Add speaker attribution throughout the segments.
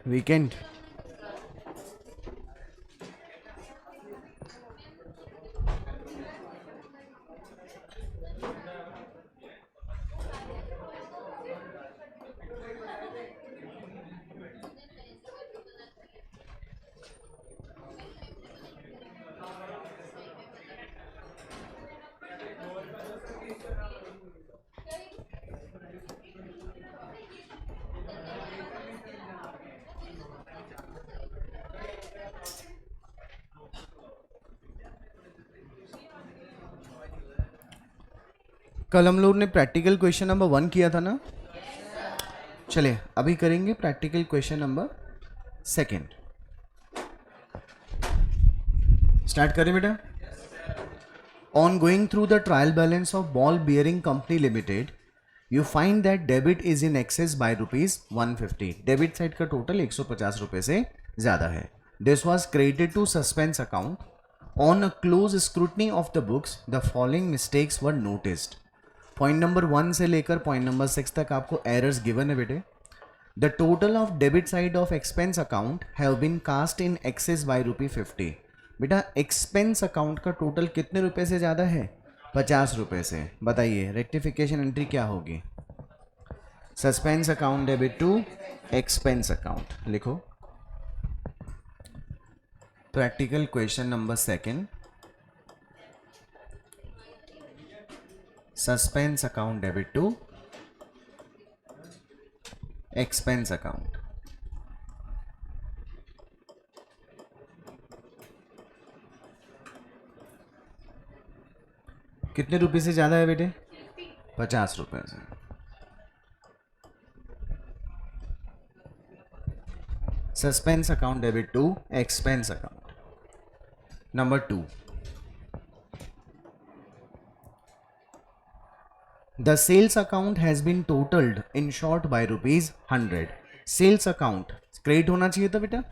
Speaker 1: Weekend कल हम लोग ने प्रैक्टिकल क्वेश्चन नंबर 1 किया था ना। चलिए अभी करेंगे प्रैक्टिकल क्वेश्चन नंबर 2। स्टार्ट करें बेटा। On going through the trial balance of ball bearing company limited you find that debit is in excess by ₹150। Debit side का टोटल 150 रुपये से ज़्यादा है। This was credited to suspense account. On a close scrutiny of the books the following mistakes were noticed. Point number 1 से लेकर point number 6 तक आपको errors given है बेटे। The total of debit side of expense account have been cast in excess by ₹50। बेटा expense account का total कितने रुपए से ज़्यादा है? 50 रुपये से। बताइए रेक्टिफिकेशन एंट्री क्या होगी? Suspense account debit to expense account लिखो। Practical question number 2। Suspense account debit to expense account. कितने रुपए से ज्यादा है बेटे? 50 रुपए से। Suspense account debit to expense account. Number 2, the sales account has been totalled in short by ₹100। Sales account credit होना चाहिए था बेटा,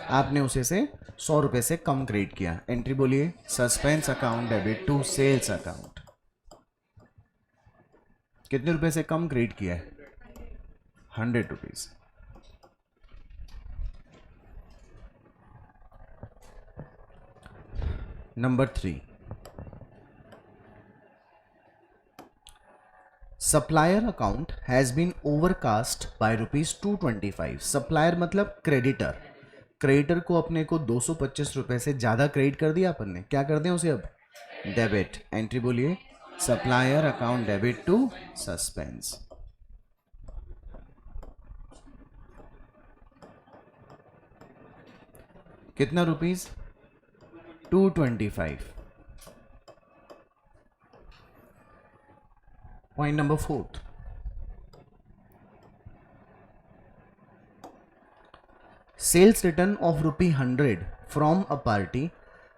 Speaker 1: आपने उसे से 100 रुपए से कम क्रेडिट किया। एंट्री बोलिए suspense account debit to sales account. कितने रुपए से कम क्रेडिट किया है? 100 rupees. Number 3, supplier account has been overcast by ₹225। Supplier मतलब क्रेडिटर। क्रेडिटर को अपने को 225 रुपए से ज्यादा क्रेडिट कर दिया अपन ने, क्या कर दें उसे अब? डेबिट। एंट्री बोलिए supplier account debit to suspense. कितना rupees? 225। Point number 4, sales return of ₹100 from a party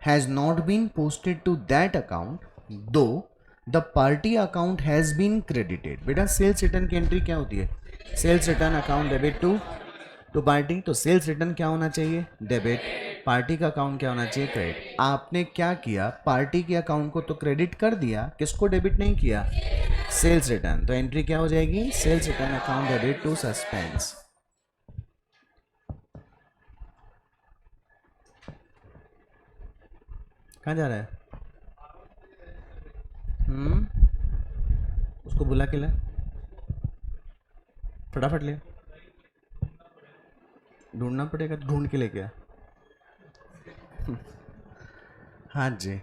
Speaker 1: has not been posted to that account though the party account has been credited। बेटा सेल्स रिटर्न की entry क्या होती है? Sales return account debit to party. तो sales return क्या होना चाहिए? Debit. Party का अकाउंट क्या होना चाहिए? क्रेडिट। आपने क्या किया? पार्टी के अकाउंट को तो क्रेडिट कर दिया, किसको डेबिट नहीं किया? Sales return. तो एंट्री क्या हो जाएगी? Sales return account debit to suspense. कहाँ जा रहा है? उसको बुला के ला, फटाफट ले। ढूंढना पड़ेगा तो ढूंढ के लेके आ। हाँ जी।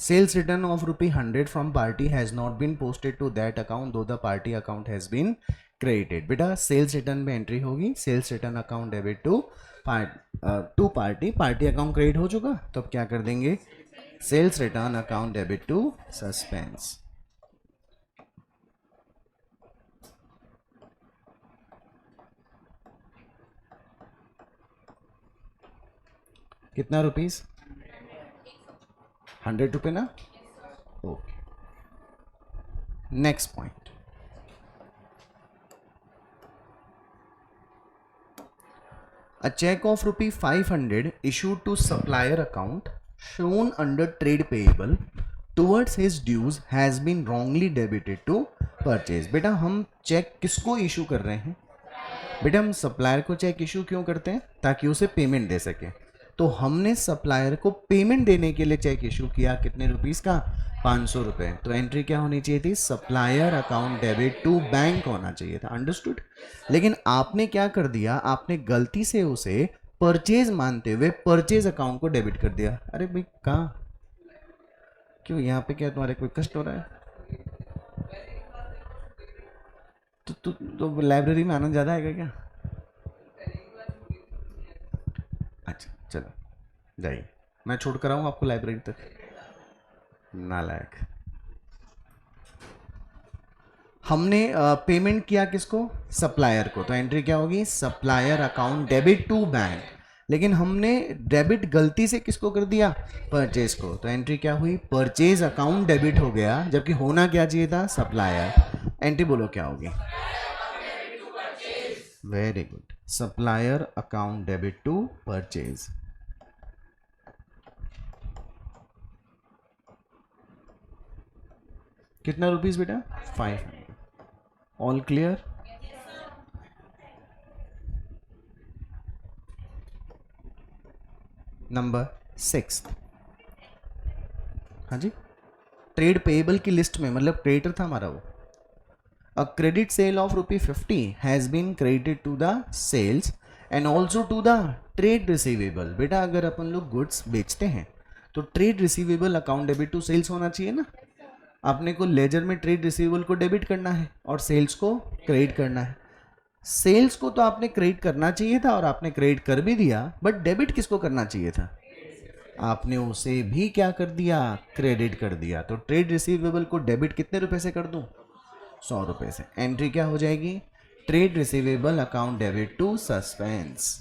Speaker 1: Sales return of ₹100 from party has not been posted to that account दो the party account has been credited. बेटा सेल्स रिटर्न में एंट्री होगी sales return account debit to party. Party account credit हो चुका, तो अब क्या कर देंगे? Sales return account debit to suspense. कितना रुपीस? 100 रुपये ना? Okay. Next point, a check of ₹500 issued to supplier account shown under trade payable towards his dues has been wrongly debited to purchase। बेटा हम चेक किसको issue कर रहे हैं? बेटा हम सप्लायर को चेक इशू क्यों करते हैं? ताकि उसे पेमेंट दे सके। तो हमने सप्लायर को पेमेंट देने के लिए चेक इशू किया, कितने रुपीस का? 500 रुपये। तो एंट्री क्या होनी चाहिए थी? Supplier account debit to bank होना चाहिए था। अंडरस्टूड? लेकिन आपने क्या कर दिया, आपने गलती से उसे परचेज मानते हुए परचेज अकाउंट को डेबिट कर दिया। अरे भाई कहाँ, क्यों यहाँ पे क्या तुम्हारे कोई कष्ट हो रहा है? तो लाइब्रेरी में आनंद ज़्यादा आएगा क्या? अच्छा चलो जाइए, मैं छोड़ कर आऊँ आपको लाइब्रेरी तक। नालायक। हमने पेमेंट किया किसको? सप्लायर को। तो एंट्री क्या होगी? Supplier account debit to bank. लेकिन हमने डेबिट गलती से किसको कर दिया? परचेज को। तो एंट्री क्या हुई? परचेज अकाउंट डेबिट हो गया, जबकि होना क्या चाहिए था? सप्लायर। एंट्री बोलो क्या होगी? Very good, supplier account debit to purchase. कितना रुपीस बेटा? 500। All clear? नंबर 6। हाँ जी, ट्रेड पेएबल की लिस्ट में, मतलब क्रेडिटर था हमारा वो। A credit sale of ₹50 has been credited to the sales and also to the trade receivable. बेटा अगर अपन लोग गुड्स बेचते हैं तो trade receivable account debit to sales होना चाहिए ना। आपने को लेजर में ट्रेड रिसीवेबल को डेबिट करना है और सेल्स को क्रेडिट करना है। सेल्स को तो आपने क्रेडिट करना चाहिए था और आपने क्रेडिट कर भी दिया, बट डेबिट किसको करना चाहिए था? आपने उसे भी क्या कर दिया? क्रेडिट कर दिया। तो ट्रेड रिसीवेबल को डेबिट कितने रुपए से कर दूं? 100 रुपए से। एंट्री क्या हो जाएगी? Trade receivable account debit to suspense.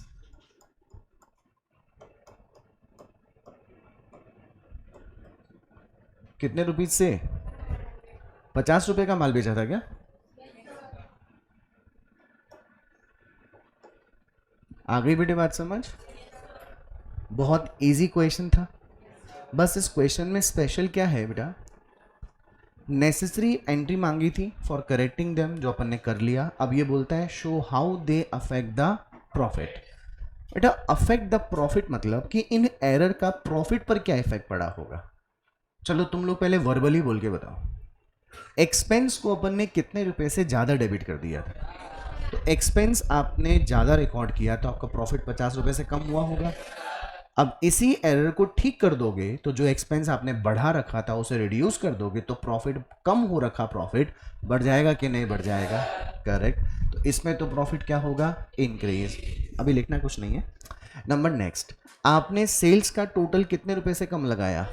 Speaker 1: कितने रुपीज से? 50 रुपए का माल बेचा था क्या? आ गई बेटे बात समझ? बहुत इजी क्वेश्चन था। बस इस क्वेश्चन में स्पेशल क्या है बेटा? नेसेसरी एंट्री मांगी थी फॉर करेक्टिंग देम, जो अपन ने कर लिया। अब ये बोलता है show how they affect the profit. बेटा अफेक्ट द प्रॉफिट मतलब कि इन एरर का प्रॉफिट पर क्या इफेक्ट पड़ा होगा। चलो तुम लोग पहले वर्बली बोल के बताओ। एक्सपेंस को अपन ने कितने रुपए से ज्यादा डेबिट कर दिया था? तो एक्सपेंस आपने ज्यादा रिकॉर्ड किया तो आपका प्रॉफिट 50 रुपए से कम हुआ होगा। अब इसी एरर को ठीक कर दोगे तो जो एक्सपेंस आपने बढ़ा रखा था उसे रिड्यूस कर दोगे तो प्रॉफिट, कम हो रखा प्रॉफिट बढ़ जाएगा कि नहीं बढ़ जाएगा? करेक्ट। तो इसमें तो प्रॉफिट क्या होगा? इंक्रीज। अभी लिखना कुछ नहीं है। नंबर नेक्स्ट, आपने सेल्स का टोटल कितने रुपए से कम लगाया?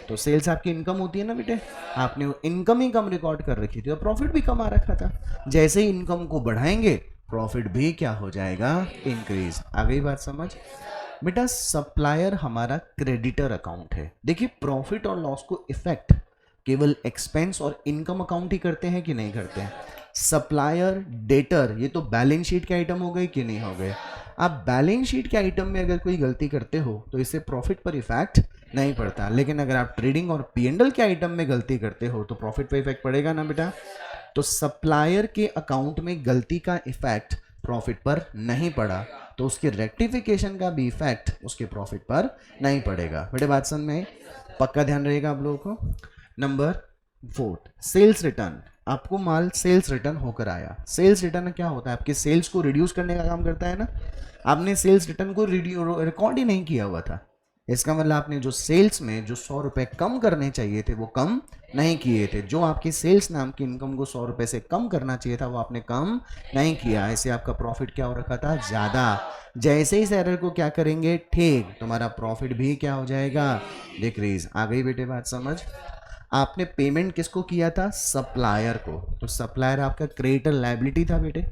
Speaker 1: तो सेल्स आपकी इनकम होती है ना बेटे, आपने इनकम ही कम रिकॉर्ड कर रखी थी तो प्रॉफिट भी कम आ रखा था। जैसे ही इनकम को बढ़ाएंगे प्रॉफिट भी क्या हो जाएगा? इंक्रीज। आ गई बात समझ? बेटा सप्लायर हमारा क्रेडिटर अकाउंट है। देखिए प्रॉफिट और लॉस को इफेक्ट केवल एक्सपेंस और इनकम अकाउंट ही करते हैं कि नहीं करते हैं? सप्लायर, डेटर, ये तो बैलेंस शीट के आइटम हो गए कि नहीं हो गए? आप बैलेंस शीट के आइटम में अगर कोई गलती करते हो तो इससे प्रॉफिट पर इफेक्ट नहीं पड़ता, लेकिन अगर आप ट्रेडिंग और पीएनडल के आइटम में गलती करते हो तो प्रॉफिट पर इफेक्ट पड़ेगा ना बेटा। तो सप्लायर के अकाउंट में गलती का इफेक्ट प्रॉफिट पर नहीं पड़ा तो उसके रेक्टिफिकेशन का भी इफेक्ट उसके प्रॉफिट पर नहीं पड़ेगा। बेटे बात समझ में? पक्का ध्यान रहेगा आप लोगों को। Number 4, sales return. आपको माल सेल्स रिटर्न होकर आया। सेल्स रिटर्न क्या होता है? आपके सेल्स को रिड्यूस करने का काम करता है ना। आपने सेल्स रिटर्न को रिकॉर्ड ही नहीं किया हुआ था। इसका मतलब आपने जो सेल्स में जो 100 रुपए कम करने चाहिए थे वो कम नहीं किए थे। जो आपकी सेल्स नाम की इनकम को 100 रुपए से कम करना चाहिए था वो आपने कम नहीं किया। ऐसे आपका प्रॉफिट क्या हो रखा था? ज्यादा। जैसे ही इस एरर को क्या करेंगे? ठीक, तुम्हारा प्रॉफिट भी क्या हो जाएगा? डिक्रीज। आ गई बेटे बात समझ? आपने पेमेंट किसको किया था? सप्लायर को। तो सप्लायर आपका क्रेडिटर लायबिलिटी था बेटे,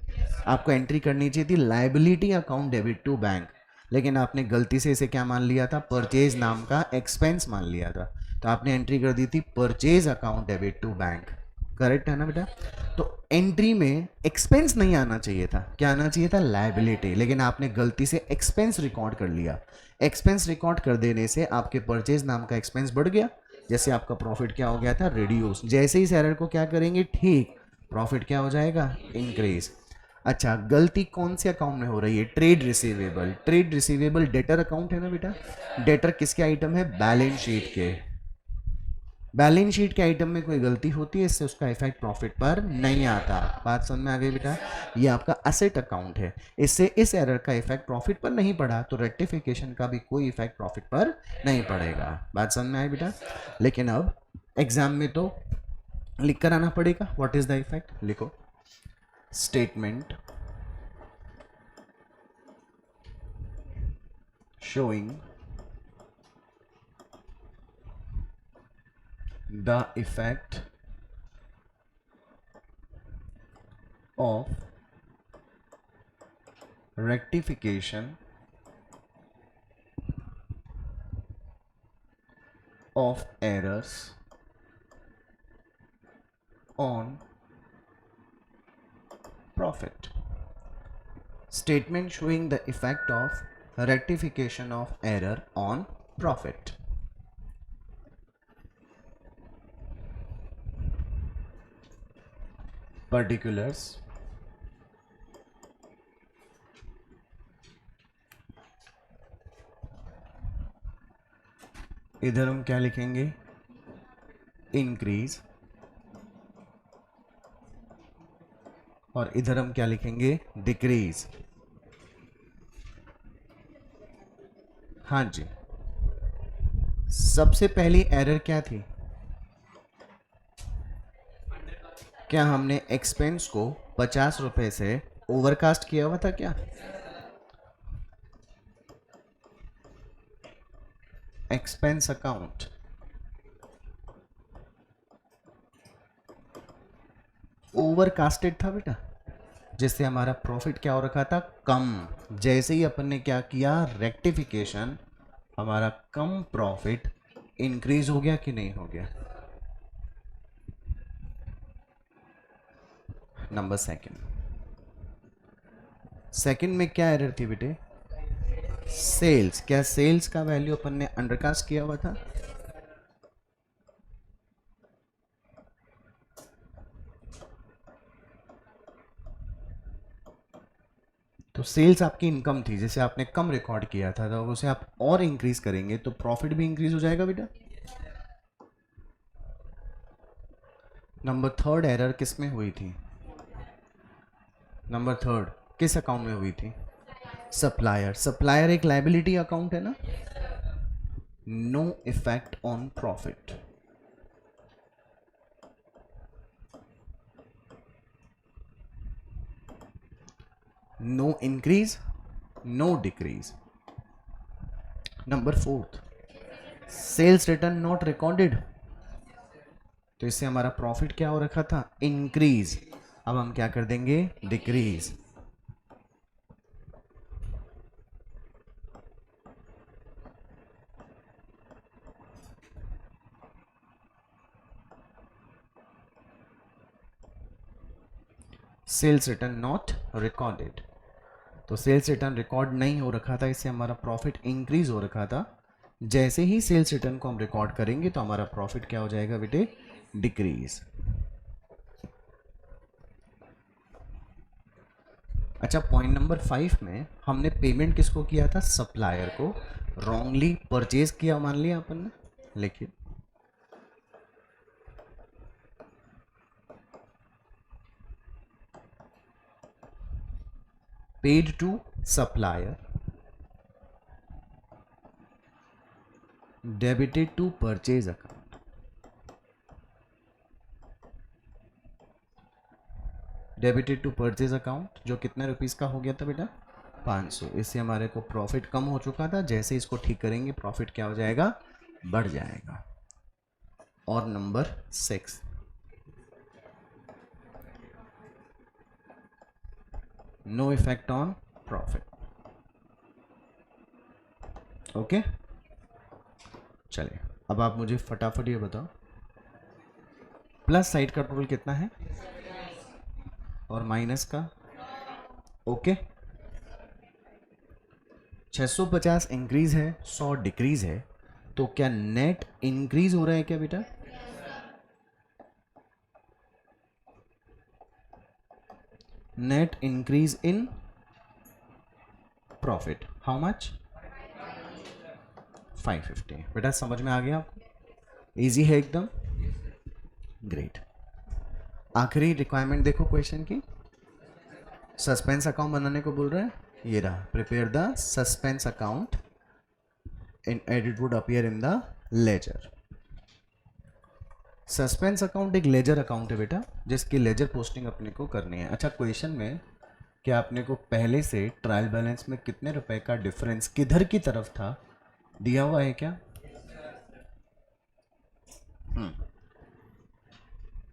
Speaker 1: आपको एंट्री करनी चाहिए थी liability account debit to bank, लेकिन आपने गलती से इसे क्या मान लिया था? परचेज नाम का एक्सपेंस मान लिया था। तो आपने एंट्री कर दी थी purchase account debit to bank. Correct है ना बेटा? तो एंट्री में एक्सपेंस नहीं आना चाहिए था, क्या आना चाहिए था? लायबिलिटी, लेकिन आपने गलती से एक्सपेंस रिकॉर्ड कर लिया। एक्सपेंस रिकॉर्ड कर देने से आपके परचेज नाम का एक्सपेंस बढ़ गया, जैसे आपका प्रॉफिट क्या हो गया था? रिड्यूस। जैसे ही इस एरर को क्या करेंगे? ठीक, प्रॉफिट क्या हो जाएगा? इंक्रीज। अच्छा, गलती कौन से अकाउंट में हो रही है? Trade receivable. Trade receivable debtor account है ना बेटा। डेटर किसके आइटम है? बैलेंस शीट के। बैलेंस शीट के आइटम में कोई गलती होती है, इससे उसका इफेक्ट प्रॉफिट पर नहीं आता। बात समझ में आ गई बेटा? ये आपका असेट अकाउंट है, इससे इस एरर का इफेक्ट प्रॉफिट पर नहीं पड़ा, तो रेक्टिफिकेशन का भी कोई इफेक्ट प्रॉफिट पर नहीं पड़ेगा। बात समझ में आई बेटा? लेकिन अब एग्जाम में तो लिख कर आना पड़ेगा। What is the effect? लिखो, statement showing the effect of rectification of errors on profit. Statement showing the effect of rectification of error on profit. Particulars इधर हम क्या लिखेंगे? इंक्रीज, और इधर हम क्या लिखेंगे? डिक्रीज। हाँ जी, सबसे पहली एरर क्या थी? क्या हमने एक्सपेंस को 50 रुपए से ओवरकास्ट किया हुआ था क्या? एक्सपेंस अकाउंट ओवरकास्टेड था बेटा, जिससे हमारा प्रॉफिट क्या हो रखा था? कम। जैसे ही अपन ने क्या किया? रेक्टिफिकेशन, हमारा कम प्रॉफिट इंक्रीज हो गया कि नहीं हो गया? नंबर सेकंड में क्या एरर थी बेटे? सेल्स। क्या सेल्स का वैल्यू अपन ने अंडरकास्ट किया हुआ था? तो सेल्स आपकी इनकम थी, जैसे आपने कम रिकॉर्ड किया था, तो उसे आप और इंक्रीज करेंगे तो प्रॉफिट भी इंक्रीज हो जाएगा बेटा। नंबर थर्ड एरर किस में हुई थी? नंबर थर्ड किस अकाउंट में हुई थी? सप्लायर। सप्लायर एक लायबिलिटी अकाउंट है ना। No effect on profit. No increase, no decrease. Number fourth, sales return not recorded, तो इससे हमारा प्रॉफिट क्या हो रखा था? इंक्रीज। अब हम क्या कर देंगे? Decrease. Sales return not recorded, तो सेल्स रिटर्न रिकॉर्ड नहीं हो रखा था, इससे हमारा प्रॉफिट इंक्रीज हो रखा था। जैसे ही सेल्स रिटर्न को हम रिकॉर्ड करेंगे तो हमारा प्रॉफिट क्या हो जाएगा बेटे? डिक्रीज। अच्छा, पॉइंट नंबर 5 में हमने पेमेंट किसको किया था? सप्लायर को। रॉन्गली परचेज किया मान लिया अपन ने, लिखिए paid to supplier, debited to purchase account. Debited to purchase account जो कितने रुपीस का हो गया था बेटा? 500। इससे हमारे को प्रॉफिट कम हो चुका था, जैसे इसको ठीक करेंगे प्रॉफिट क्या हो जाएगा? बढ़ जाएगा। और number 6, no effect on profit. Okay, चलिए अब आप मुझे फटाफट ये बताओ, प्लस साइड का टोटल कितना है और माइनस का? ओके, 650 इंक्रीज है, 100 डिक्रीज है, तो क्या नेट इंक्रीज हो रहा है क्या बेटा? Net increase in profit how much 550। बेटा समझ में आ गया आपको? इजी है एकदम, ग्रेट। आखिरी रिक्वायरमेंट देखो क्वेश्चन की, सस्पेंस अकाउंट बनाने को बोल रहा है, ये रहा, prepare the suspense account in it would appear in the ledger. Suspense account एक लेजर अकाउंट है बेटा, जिसकी लेजर पोस्टिंग अपने को करनी है। अच्छा, क्वेश्चन में क्या अपने को पहले से ट्रायल बैलेंस में कितने रुपए का डिफरेंस किधर की तरफ था दिया हुआ है क्या?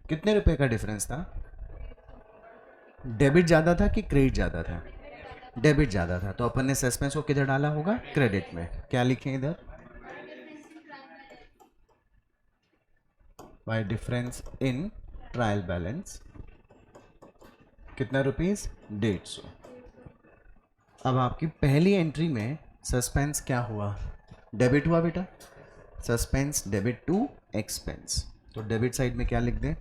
Speaker 1: कितने रुपए का डिफरेंस था? डेबिट ज्यादा था कि क्रेडिट ज्यादा था? डेबिट ज्यादा था, तो अपन ने सस्पेंस को किधर डाला होगा? क्रेडिट में। क्या लिखें इधर? Bye difference in trial balance कितना रुपीस? 150। अब आपकी पहली एंट्री में सस्पेंस क्या हुआ? डेबिट हुआ बेटा, सस्पेंस डेबिट टू एक्सपेंस, तो डेबिट साइड में क्या लिख दें?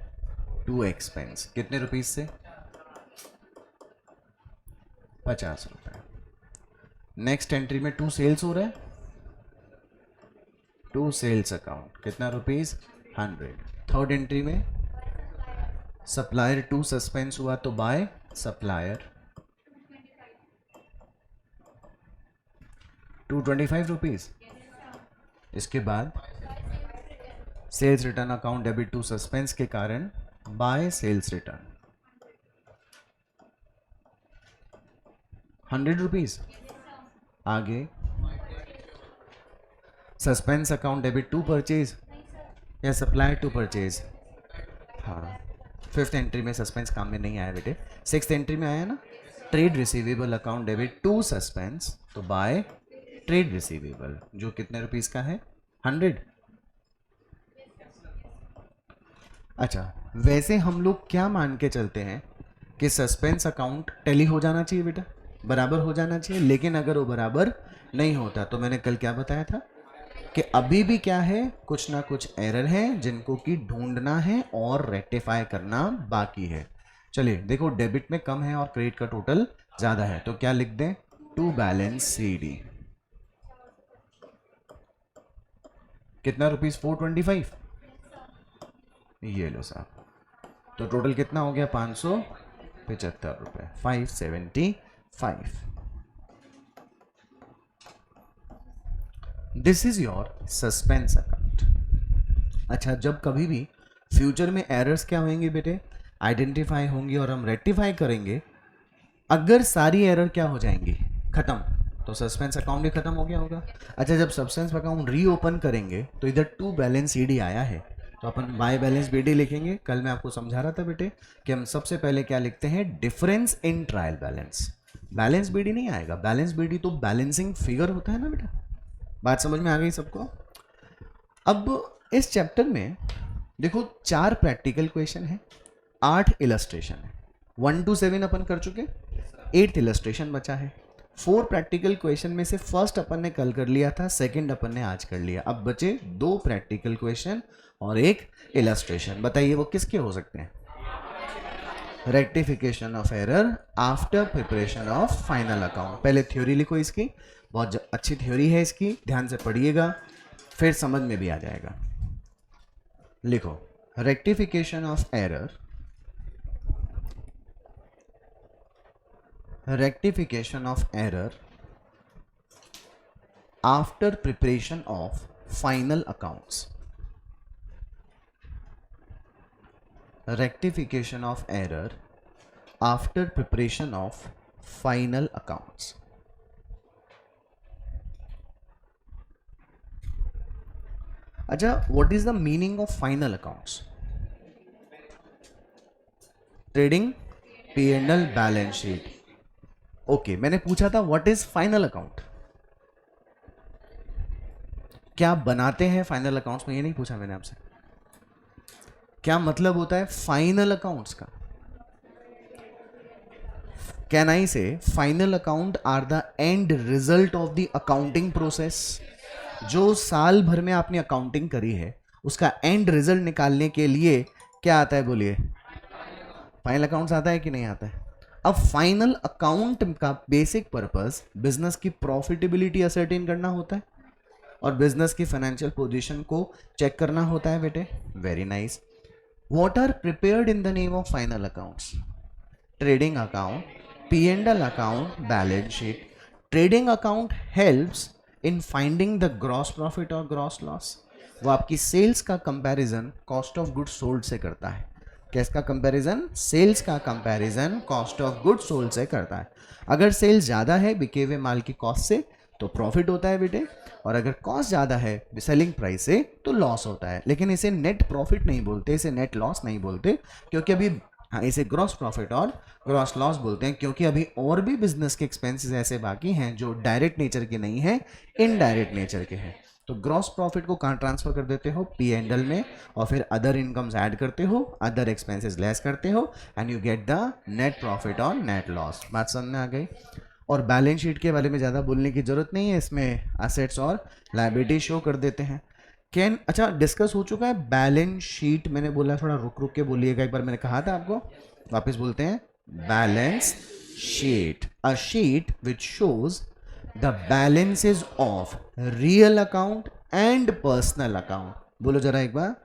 Speaker 1: To expense. कितने रुपीस से? 50 रुपए। नेक्स्ट एंट्री में टू सेल्स हो रहा है, टू सेल्स अकाउंट कितना रुपीस? 100। थर्ड एंट्री में सप्लायर टू सस्पेंस हुआ, तो बाय सप्लायर 225 रुपीज। इसके बाद sales return account debit to suspense के कारण बाय सेल्स रिटर्न 100 रुपीज। आगे suspense account debit to purchase या सप्लायर टू परचेज? हाँ, फिफ्थ एंट्री में सस्पेंस काम में नहीं आया बेटे, सिक्स्थ एंट्री में आया ना, trade receivable account debit to suspense, तो बाय ट्रेड रिसीवेबल, जो कितने रुपीस का है? 100। अच्छा, वैसे हम लोग क्या मान के चलते हैं कि सस्पेंस अकाउंट टैली हो जाना चाहिए बेटा, बराबर हो जाना चाहिए, लेकिन अगर वो बराबर नहीं होता तो मैंने कल क्या बताया था कि अभी भी क्या है, कुछ ना कुछ एरर है जिनको कि ढूंढना है और रेक्टिफाई करना बाकी है। चलिए देखो, डेबिट में कम है और क्रेडिट का टोटल ज्यादा है, तो क्या लिख दें? टू बैलेंस CD कितना रुपीस? 425। ये लो साहब, तो टोटल कितना हो गया? 575 रुपए, 575। This is your suspense account. अच्छा, जब कभी भी फ्यूचर में एरर्स क्या होंगे बेटे? आइडेंटिफाई होंगी और हम रेक्टिफाई करेंगे। अगर सारी एरर क्या हो जाएंगी? खत्म, तो सस्पेंस अकाउंट भी खत्म हो गया होगा। अच्छा, जब सस्पेंस अकाउंट रीओपन करेंगे तो इधर टू बैलेंस CD आया है, तो अपन बाय बैलेंस BD लिखेंगे। कल मैं आपको समझा रहा था बेटे कि हम सबसे पहले क्या लिखते हैं? Difference in trial balance. Balance BD नहीं आएगा, बैलेंस BD तो बैलेंसिंग फिगर होता है ना बेटा। बात समझ में आ गई सबको? अब इस चैप्टर में देखो 4 प्रैक्टिकल क्वेश्चन है, 8 इलस्ट्रेशन है। 1 to 7 अपन कर चुके, 8th इलस्ट्रेशन बचा है। 4 प्रैक्टिकल क्वेश्चन में से फर्स्ट अपन ने कल कर लिया था, सेकंड अपन ने आज कर लिया। अब बचे 2 प्रैक्टिकल क्वेश्चन और 1 इलस्ट्रेशन। बताइए वो किसके हो सकते हैं? Rectification of error after preparation of final account. पहले थ्योरी लिखो इसकी, बहुत अच्छी थ्योरी है इसकी, ध्यान से पढ़िएगा, फिर समझ में भी आ जाएगा। लिखो, rectification of error, rectification of error after preparation of final accounts. Rectification of error after preparation of final accounts. अच्छा, what is the meaning of final accounts? Trading P&L balance sheet. Okay, मैंने पूछा था what is final account, क्या बनाते हैं final accounts में? ये नहीं पूछा मैंने आपसे। क्या मतलब होता है फाइनल अकाउंट्स का? Can I say final account are the end result of the accounting process. जो साल भर में आपने अकाउंटिंग करी है उसका एंड रिजल्ट निकालने के लिए क्या आता है? बोलिए, फाइनल अकाउंट्स आता है कि नहीं आता है? अब फाइनल अकाउंट का बेसिक पर्पस बिजनेस की प्रॉफिटेबिलिटी असर्टेन करना होता है और बिजनेस की फाइनेंशियल पोजीशन को चेक करना होता है बेटे. Very nice. What are prepared in the name of final accounts? Trading account, P&L account, balance sheet. Trading account helps in finding the gross profit और ग्रॉस लॉस. वो आपकी sales का comparison cost of goods sold से करता है. किसका comparison? Sales का comparison cost of goods sold से करता है. अगर सेल्स ज़्यादा है बिके हुए माल की कॉस्ट से तो प्रॉफिट होता है बेटे, और अगर कॉस्ट ज़्यादा है सेलिंग प्राइस से तो लॉस होता है. लेकिन इसे नेट प्रॉफिट नहीं बोलते, इसे नेट लॉस नहीं बोलते, क्योंकि अभी इसे ग्रॉस प्रॉफिट और ग्रॉस लॉस बोलते हैं, क्योंकि अभी और भी बिजनेस के एक्सपेंसेस ऐसे बाकी हैं जो डायरेक्ट नेचर के नहीं है, इनडायरेक्ट नेचर के हैं. तो ग्रॉस प्रॉफिट को कहाँ ट्रांसफर कर देते हो? P&L में, और फिर अदर इनकम्स ऐड करते हो, अदर एक्सपेंसेस लेस करते हो, and you get the net profit और नेट लॉस. बात समझ में आ गई? और बैलेंस शीट के बारे में ज़्यादा बोलने की जरूरत नहीं है, इसमें असेट्स और लायबिलिटी शो कर देते हैं. कैन अच्छा डिस्कस हो चुका है बैलेंस शीट. मैंने बोला थोड़ा रुक रुक के बोलिएगा, एक बार मैंने कहा था आपको, वापस बोलते हैं. Balance sheet, a sheet which shows the balances of real account and personal account. बोलो जरा एक बार.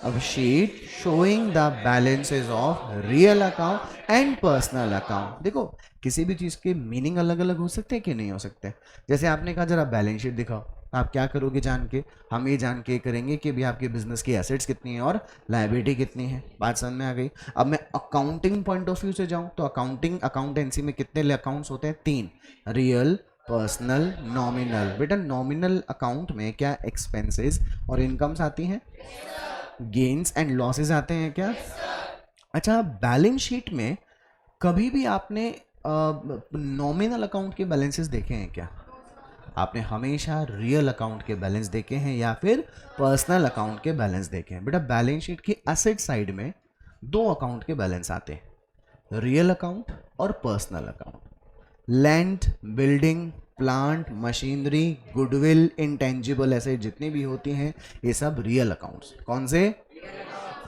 Speaker 1: अब sheet showing the balances of real account and personal account. देखो किसी भी चीज़ के मीनिंग अलग अलग हो सकते हैं कि नहीं हो सकते. जैसे आपने कहा जरा बैलेंस शीट दिखाओ, आप क्या करोगे जान के? हम ये जान के करेंगे कि भी आपके बिजनेस की एसेट्स कितनी है और लायबिलिटी कितनी है. बात समझ में आ गई? अब मैं अकाउंटिंग पॉइंट ऑफ व्यू से जाऊं तो अकाउंटेंसी में कितने अकाउंट्स होते हैं? 3. Real, personal, nominal. बेटा नॉमिनल अकाउंट में क्या एक्सपेंसेस और इनकम्स आती हैं? गेन्स एंड लॉसेस आते हैं क्या? अच्छा, बैलेंस शीट में कभी भी आपने नॉमिनल अकाउंट के बैलेंसेस देखे हैं क्या? आपने हमेशा रियल अकाउंट के बैलेंस देखे हैं या फिर पर्सनल अकाउंट के बैलेंस देखे हैं? बेटा बैलेंस शीट की एसेट साइड में 2 अकाउंट के बैलेंस आते हैं, रियल अकाउंट और personal account. Land, building, plant, machinery, goodwill, intangible asset जितनी भी होती हैं ये सब रियल अकाउंट्स. कौन से?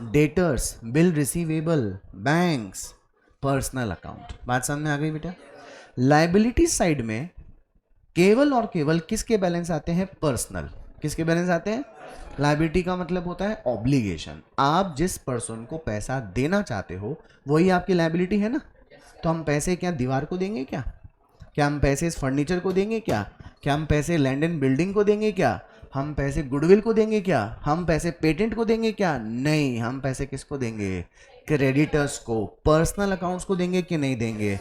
Speaker 1: Debtors, bill receivable, banks, personal account. बात समझ में आ गई बेटा? लाइबिलिटी साइड में केवल और केवल किसके बैलेंस आते हैं? पर्सनल. किसके बैलेंस आते हैं? लाइबिलिटी का मतलब होता है ऑब्लिगेशन. आप जिस पर्सन को पैसा देना चाहते हो वही आपकी लाइबिलिटी है ना. तो हम पैसे क्या दीवार को देंगे क्या? क्या हम पैसे इस फर्नीचर को देंगे क्या? क्या हम पैसे लैंड एंड बिल्डिंग को देंगे क्या? हम पैसे गुडविल को देंगे क्या? हम पैसे पेटेंट को देंगे क्या? नहीं. हम पैसे किसको देंगे? क्रेडिटर्स को, पर्सनल अकाउंट्स को देंगे कि नहीं देंगे?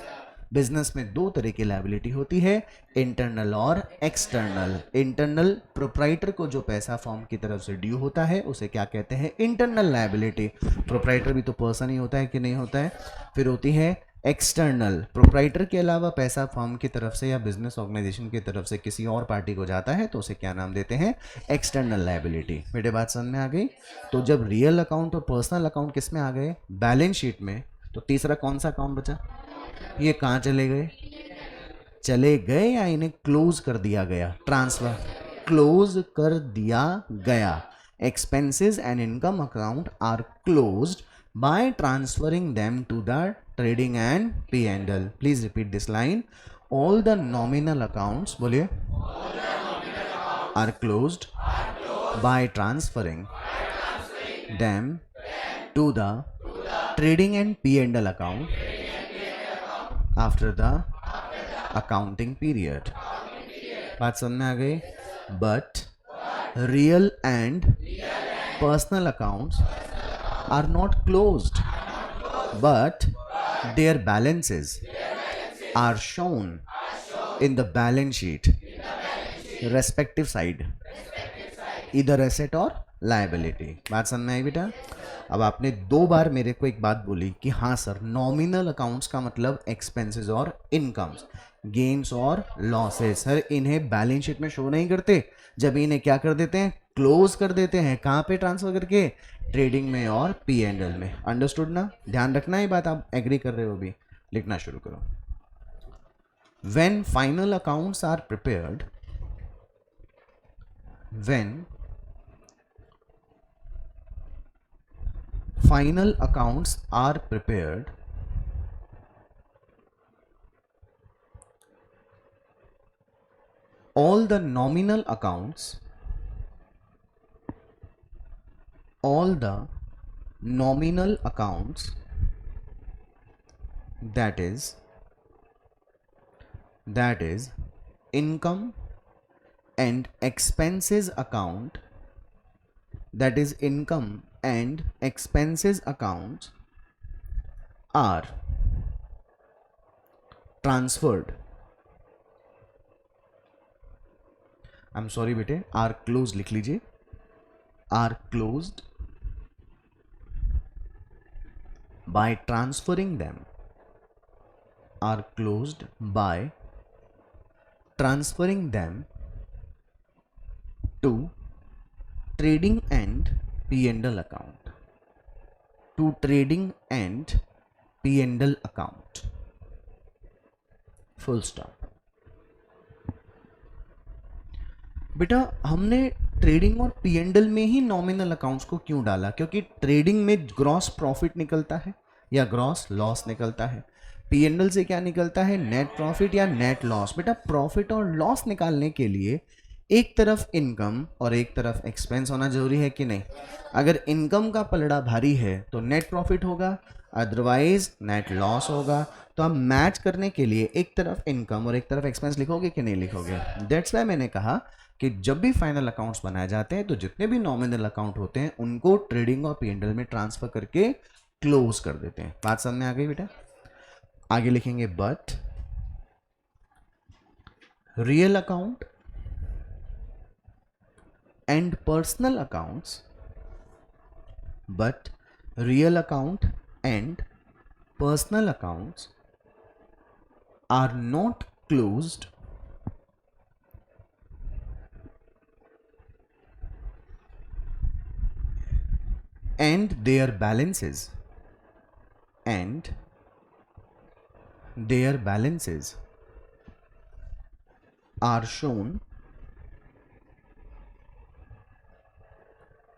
Speaker 1: बिजनेस में 2 तरह की लायबिलिटी होती है, इंटरनल और एक्सटर्नल. इंटरनल, प्रोप्राइटर को जो पैसा फर्म की तरफ से ड्यू होता है उसे क्या कहते हैं? Internal liability. प्रोप्राइटर भी तो पर्सन ही होता है कि नहीं होता है? फिर होती है एक्सटर्नल. प्रोप्राइटर के अलावा पैसा फर्म की तरफ से या बिजनेस ऑर्गेनाइजेशन की तरफ से किसी और पार्टी को जाता है तो उसे क्या नाम देते हैं? External liability. बेटे बात समझ में आ गई? तो जब रियल अकाउंट और पर्सनल अकाउंट किस में आ गए? बैलेंस शीट में. तो तीसरा कौन सा अकाउंट बचा? ये कहाँ चले गए? चले गए या इन्हें क्लोज कर दिया गया? ट्रांसफर, क्लोज कर दिया गया. Expenses and income account are closed by transferring them to the trading and P&L. Please repeat this line. All the nominal accounts, बोलिए, are closed by transferring them to the trading and P&L account after the accounting period. बात समझ में आ गई? But real and personal accounts are not closed, but their balances are shown in the balance sheet, respective side, either asset or liability. बात समझ में आई बेटा? अब आपने 2 बार मेरे को एक बात बोली कि हाँ सर नॉमिनल अकाउंट्स का मतलब एक्सपेंसेस और इनकम्स, गेन्स और लॉसेस. सर इन्हें बैलेंस शीट में शो नहीं करते, जब इन्हें क्या कर देते हैं? क्लोज कर देते हैं. कहाँ पे ट्रांसफर करके? ट्रेडिंग में और P&L में. अंडरस्टूड ना? ध्यान रखना ये बात. आप एग्री कर रहे हो? भी लिखना शुरू करो. When final accounts are prepared, when final accounts are prepared, all the nominal accounts, all the nominal accounts, that is income and expenses account, that is income and expenses accounts are transferred, I am sorry बेटे, are close लिख लीजिए, are closed by transferring them, are closed by transferring them to trading and P&L account, to trading and P&L account, full stop. बेटा हमने trading और P&L में ही nominal accounts को क्यों डाला? क्योंकि ट्रेडिंग में ग्रॉस प्रॉफिट निकलता है या ग्रॉस लॉस निकलता है, P&L से क्या निकलता है? नेट प्रॉफिट या नेट लॉस। बेटा प्रॉफिट और लॉस निकालने के लिए एक तरफ इनकम और एक तरफ एक्सपेंस होना जरूरी है कि नहीं? अगर इनकम का पलड़ा भारी है तो नेट प्रॉफिट होगा, अदरवाइज नेट लॉस होगा। तो आप मैच करने के लिए एक तरफ इनकम और एक तरफ एक्सपेंस लिखोगे कि नहीं लिखोगे? दैट्स वाई मैंने कहा कि जब भी फाइनल अकाउंट्स बनाए जाते हैं तो जितने भी नॉमिनल अकाउंट होते हैं उनको ट्रेडिंग और P&L में ट्रांसफर करके क्लोज कर देते हैं। बात समझ में आ गई बेटा? आगे लिखेंगे but real account and personal accounts, but real account and personal accounts are not closed and their balances are shown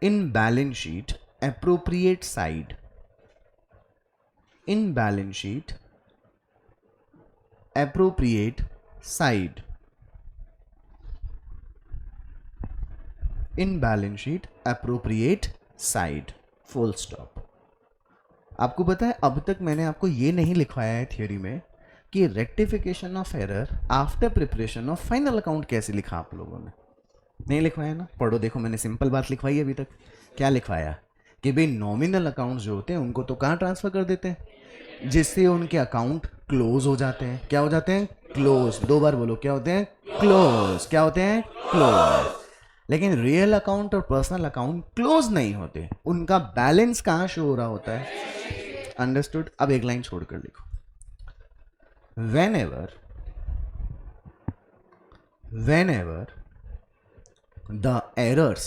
Speaker 1: in balance sheet appropriate side, in balance sheet appropriate side, in balance sheet appropriate side, full stop. आपको पता है अब तक मैंने आपको ये नहीं लिखवाया है थियोरी में कि rectification of error after preparation of final account कैसे लिखा आप लोगों ने? नहीं लिखवाया ना? पढ़ो, देखो मैंने सिंपल बात लिखवाई है अभी तक। क्या लिखवाया कि भाई नॉमिनल अकाउंट्स जो होते हैं उनको तो कहाँ ट्रांसफर कर देते हैं? जिससे उनके अकाउंट क्लोज हो जाते हैं। क्या हो जाते हैं? क्लोज। दो बार बोलो, क्या होते हैं? क्लोज। क्या होते हैं? क्लोज। लेकिन रियल अकाउंट और पर्सनल अकाउंट क्लोज नहीं होते, उनका बैलेंस कहां शो हो रहा होता है? अंडरस्टूड? अब एक लाइन छोड़कर लिखो, whenever the errors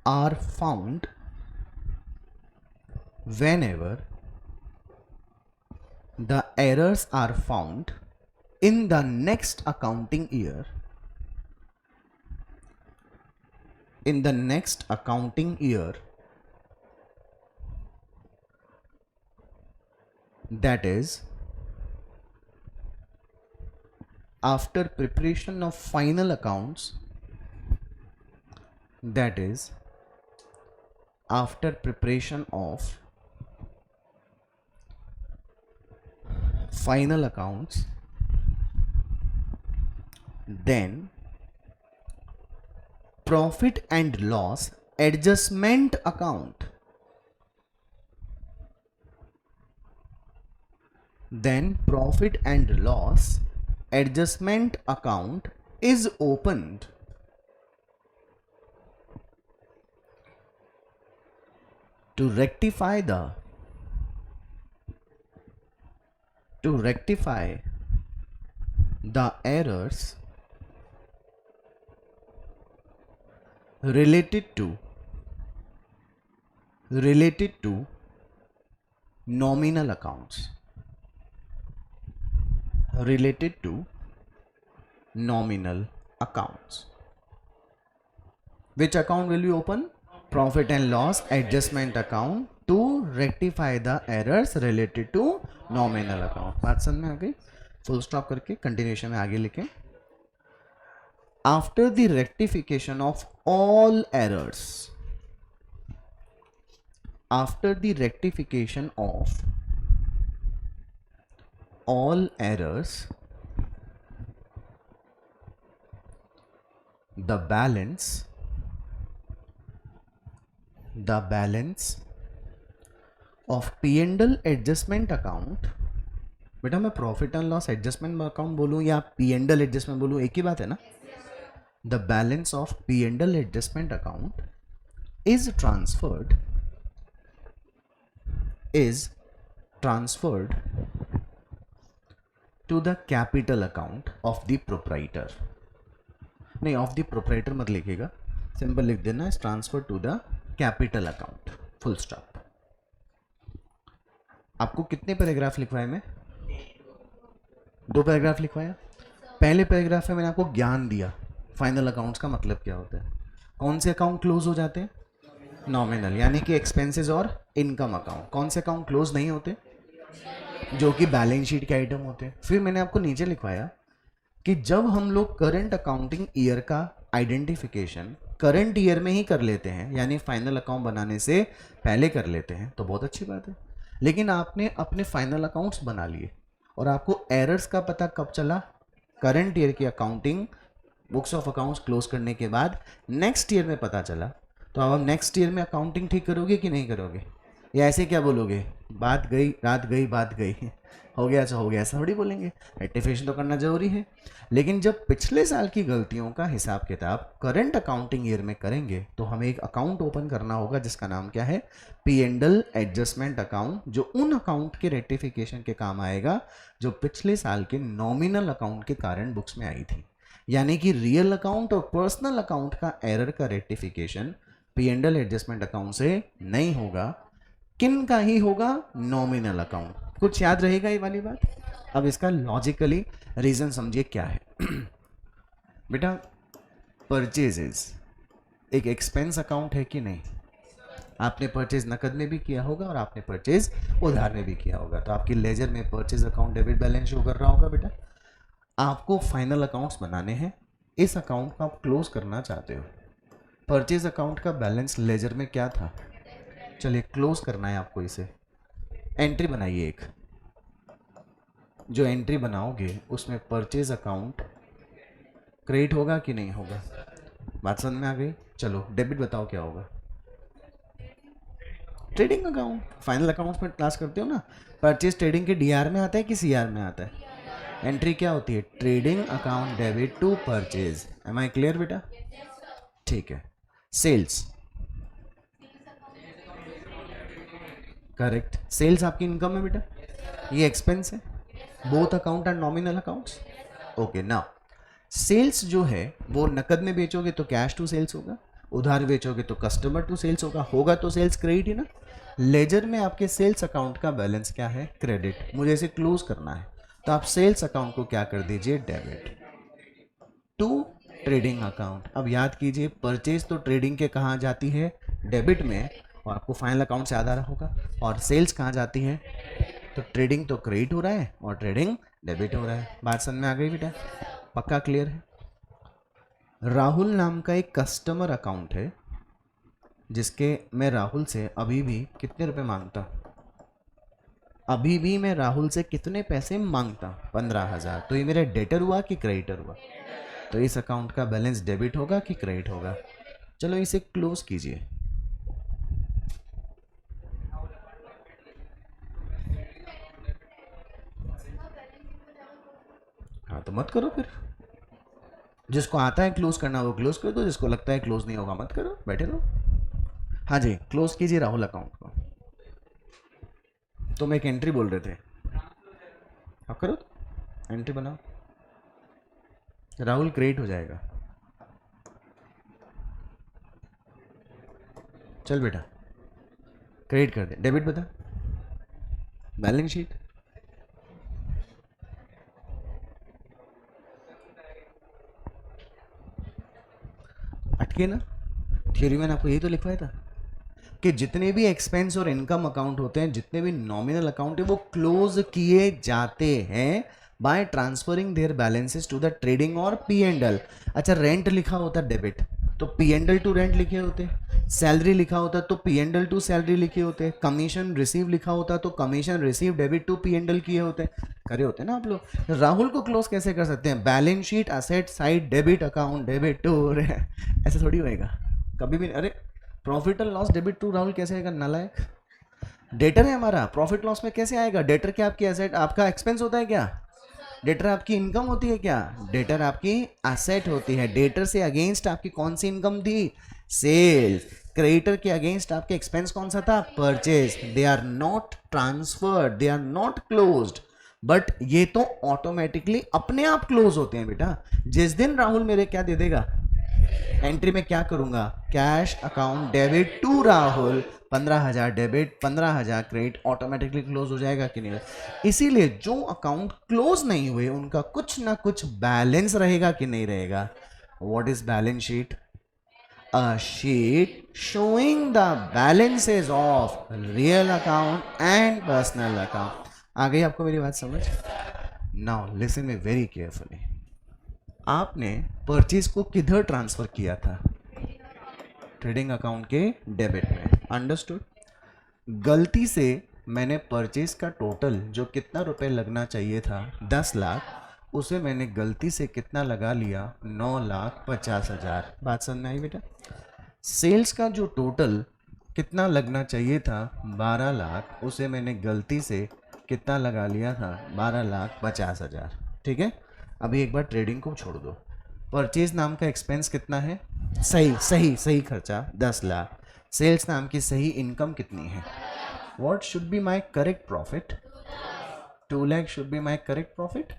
Speaker 1: are found, whenever the errors are found in the next accounting year, in the next accounting year, that is after preparation of final accounts, that is after preparation of final accounts, then profit and loss adjustment account, then profit and loss adjustment account is opened to rectify the errors related to nominal accounts, related to nominal accounts. Which account will you open? Profit and loss adjustment account to rectify the errors related to nominal account. बात समझ में आ गई? Full stop करके continuation में आगे लिखें, after the rectification of all errors, after the rectification of all errors, the balance of P&L adjustment account, बेटा मैं profit and loss adjustment account बोलूं या P&L एडजस्टमेंट बोलूं, एक ही बात है ना. The balance of P&L adjustment account is transferred to the capital account of the proprietor. नहीं, ऑफ द प्रोपराइटर मत लिखिएगा, सिंपल लिख देना is transfer to the capital account, full stop. आपको कितने पैराग्राफ लिखवाए? मैं 2 पैराग्राफ लिखवाया. पहले पैराग्राफ में मैंने आपको ज्ञान दिया फाइनल अकाउंट्स का मतलब क्या होता है. कौन से अकाउंट क्लोज हो जाते हैं? नॉमिनल, यानी कि एक्सपेंसेस और इनकम अकाउंट. कौन से अकाउंट क्लोज नहीं होते? जो कि बैलेंस शीट के आइटम होते हैं. फिर मैंने आपको नीचे लिखवाया कि जब हम लोग करंट अकाउंटिंग ईयर का आइडेंटिफिकेशन करंट ईयर में ही कर लेते हैं, यानी फाइनल अकाउंट बनाने से पहले कर लेते हैं, तो बहुत अच्छी बात है. लेकिन आपने अपने फाइनल अकाउंट्स बना लिए और आपको एरर्स का पता कब चला? करंट ईयर की accounting books of accounts close करने के बाद नेक्स्ट ईयर में पता चला. तो अब आप नेक्स्ट ईयर में अकाउंटिंग ठीक करोगे कि नहीं करोगे, या ऐसे क्या बोलोगे, बात गई रात गई बात गई, हो गया तो हो गया, ऐसा थोड़ी बोलेंगे. रेक्टिफिकेशन तो करना जरूरी है. लेकिन जब पिछले साल की गलतियों का हिसाब किताब करंट अकाउंटिंग ईयर में करेंगे तो हमें एक अकाउंट ओपन करना होगा जिसका नाम क्या है? P&L एडजस्टमेंट अकाउंट, जो उन अकाउंट के रेक्टिफिकेशन के काम आएगा जो पिछले साल के नॉमिनल अकाउंट के कारण बुक्स में आई थी. यानी कि रियल अकाउंट और पर्सनल अकाउंट का एरर का रेक्टिफिकेशन P&L एडजस्टमेंट अकाउंट से नहीं होगा. किन का ही होगा? Nominal account. कुछ याद रहेगा ये वाली बात? अब इसका लॉजिकली रीजन समझिए क्या है. बेटा परचेजेस एक एक्सपेंस अकाउंट है कि नहीं? आपने परचेज नकद में भी किया होगा और आपने परचेज उधार में भी किया होगा, तो आपकी लेजर में purchase account debit balance show कर रहा होगा. बेटा आपको फाइनल अकाउंट्स बनाने हैं, इस अकाउंट को आप क्लोज करना चाहते हो. परचेज अकाउंट का बैलेंस लेजर में क्या था? चलिए क्लोज करना है आपको. इसे एंट्री बनाइए एक. जो एंट्री बनाओगे उसमें परचेज अकाउंट क्रेडिट होगा कि नहीं होगा? बात समझ में आ गई? चलो डेबिट बताओ क्या होगा? Trading account. फाइनल अकाउंट्स में क्लास करते हो ना, परचेज ट्रेडिंग के डीआर में आता है कि सीआर में आता है? एंट्री क्या होती है? Trading account debit to purchase. Am I clear बेटा? ठीक है. Sales, correct. सेल्स आपकी इनकम है बेटा, ये एक्सपेंस है. Both account and nominal accounts. Okay. Now sales जो है वो नकद में बेचोगे तो कैश टू सेल्स होगा, उधार बेचोगे तो कस्टमर टू सेल्स होगा तो सेल्स क्रेडिट है ना. लेजर में आपके सेल्स अकाउंट का बैलेंस क्या है? क्रेडिट. मुझे इसे क्लोज करना है तो आप सेल्स अकाउंट को क्या कर दीजिए? Debit to trading account. अब याद कीजिए परचेज तो ट्रेडिंग के कहाँ जाती है? डेबिट में, और आपको फाइनल अकाउंट से याद आ रहा होगा. और सेल्स कहाँ जाती है? तो ट्रेडिंग तो क्रेडिट हो रहा है और ट्रेडिंग डेबिट हो रहा है. बात समझ में आ गई बेटा? पक्का क्लियर है? राहुल नाम का एक कस्टमर अकाउंट है जिसके मैं राहुल से अभी भी कितने रुपए मांगता? अभी भी मैं राहुल से कितने पैसे मांगता? 15,000. तो ये मेरा डेटर हुआ कि क्रेडिटर हुआ? तो इस अकाउंट का बैलेंस डेबिट होगा कि क्रेडिट होगा? चलो इसे क्लोज कीजिए. हाँ तो मत करो फिर. जिसको आता है क्लोज करना वो क्लोज कर दो, जिसको लगता है क्लोज नहीं होगा मत करो, बैठे रहो. हाँ जी, क्लोज कीजिए राहुल अकाउंट को. तुम एक एंट्री बोल रहे थे, आप करो एंट्री बनाओ. राहुल क्रिएट हो जाएगा. चल बेटा क्रिएट कर दे. डेबिट बता, बैलेंस शीट. अटके ना? थ्योरी में आपको यही तो लिखवाया था कि जितने भी एक्सपेंस और इनकम अकाउंट होते हैं, जितने भी नॉमिनल अकाउंट है वो क्लोज किए जाते हैं by transferring their balances to the trading और पी एंड एल। अच्छा, रेंट लिखा होता डेबिट तो P and L to rent लिखे होते, सैलरी लिखा होता तो P and L to salary लिखे होते, कमीशन रिसीव लिखा होता तो commission receive debit to P and L किए होते, करे होते ना आप लोग। राहुल को क्लोज कैसे कर सकते हैं? Balance sheet asset side debit account debit to, ऐसे थोड़ी होएगा कभी भी। अरे profit and loss debit to Rahul कैसे आएगा? नालायक। डेटर है हमारा, प्रॉफिट लॉस में कैसे आएगा? डेटर क्या आपकी एसेट, आपका एक्सपेंस होता है क्या? डेटर आपकी इनकम होती है क्या? डेटर आपकी एसेट होती है। डेटर से अगेंस्ट आपकी कौन सी इनकम थी? सेल्स। क्रेडिटर के अगेंस्ट आपके एक्सपेंस कौन सा था? Purchase. They are not transferred, they are not closed, but ये तो ऑटोमेटिकली अपने आप क्लोज होते हैं बेटा। जिस दिन राहुल मेरे क्या दे देगा, एंट्री में क्या करूंगा, cash account debit to Rahul, 15,000 debit 15,000 credit, automatically close हो जाएगा कि नहीं? इसीलिए जो अकाउंट क्लोज नहीं हुए उनका कुछ ना कुछ बैलेंस रहेगा कि नहीं रहेगा? What is balance sheet? A sheet showing the balances of real account and personal account. आ गई आपको मेरी बात समझ? Now listen me very carefully. आपने परचेज को किधर ट्रांसफर किया था? ट्रेडिंग अकाउंट के डेबिट में, अंडरस्टूड? गलती से मैंने परचेज का टोटल जो कितना रुपए लगना चाहिए था 10 लाख, उसे मैंने गलती से कितना लगा लिया, 9,50,000। बात समझ में आई बेटा? सेल्स का जो टोटल कितना लगना चाहिए था 12 लाख, उसे मैंने गलती से कितना लगा लिया था, 12,50,000। ठीक है, अभी एक बार ट्रेडिंग को छोड़ दो। परचेज नाम का एक्सपेंस कितना है? सही सही सही खर्चा 10 लाख। सेल्स नाम की सही इनकम कितनी है? What should be my correct profit? 2 lakh should be my correct profit.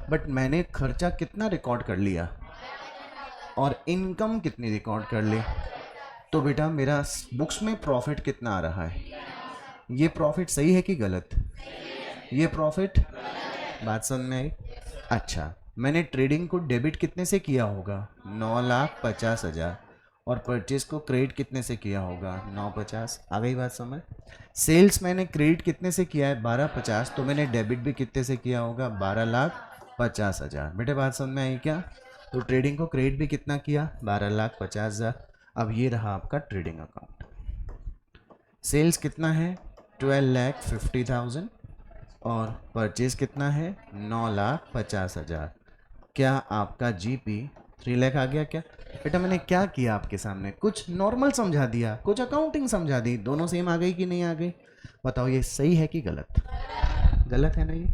Speaker 1: But मैंने खर्चा कितना रिकॉर्ड कर लिया और इनकम कितनी रिकॉर्ड कर ली? तो बेटा मेरा बुक्स में प्रॉफिट कितना आ रहा है? ये प्रॉफिट सही है कि गलत? ये प्रॉफिट, बात समझ में आई? अच्छा, मैंने ट्रेडिंग को डेबिट कितने से किया होगा? 9,50,000। और परचेज को क्रेडिट कितने से किया होगा? 9,50। आ गई बात समझ? सेल्स मैंने क्रेडिट कितने से किया है? 12,50। तो मैंने डेबिट भी कितने से किया होगा? 12,50,000। बेटे बात समझ में आई क्या? तो ट्रेडिंग को क्रेडिट भी कितना किया? 12,50,000। अब ये रहा आपका ट्रेडिंग अकाउंट। सेल्स कितना है? 12,50,000। और परचेज कितना है? 9,50,000। क्या आपका जीपी 3 लाख आ गया क्या? बेटा मैंने क्या किया आपके सामने? कुछ नॉर्मल समझा दिया, कुछ अकाउंटिंग समझा दी, दोनों सेम आ गई कि नहीं आ गई? बताओ ये सही है कि गलत? गलत है ना ये?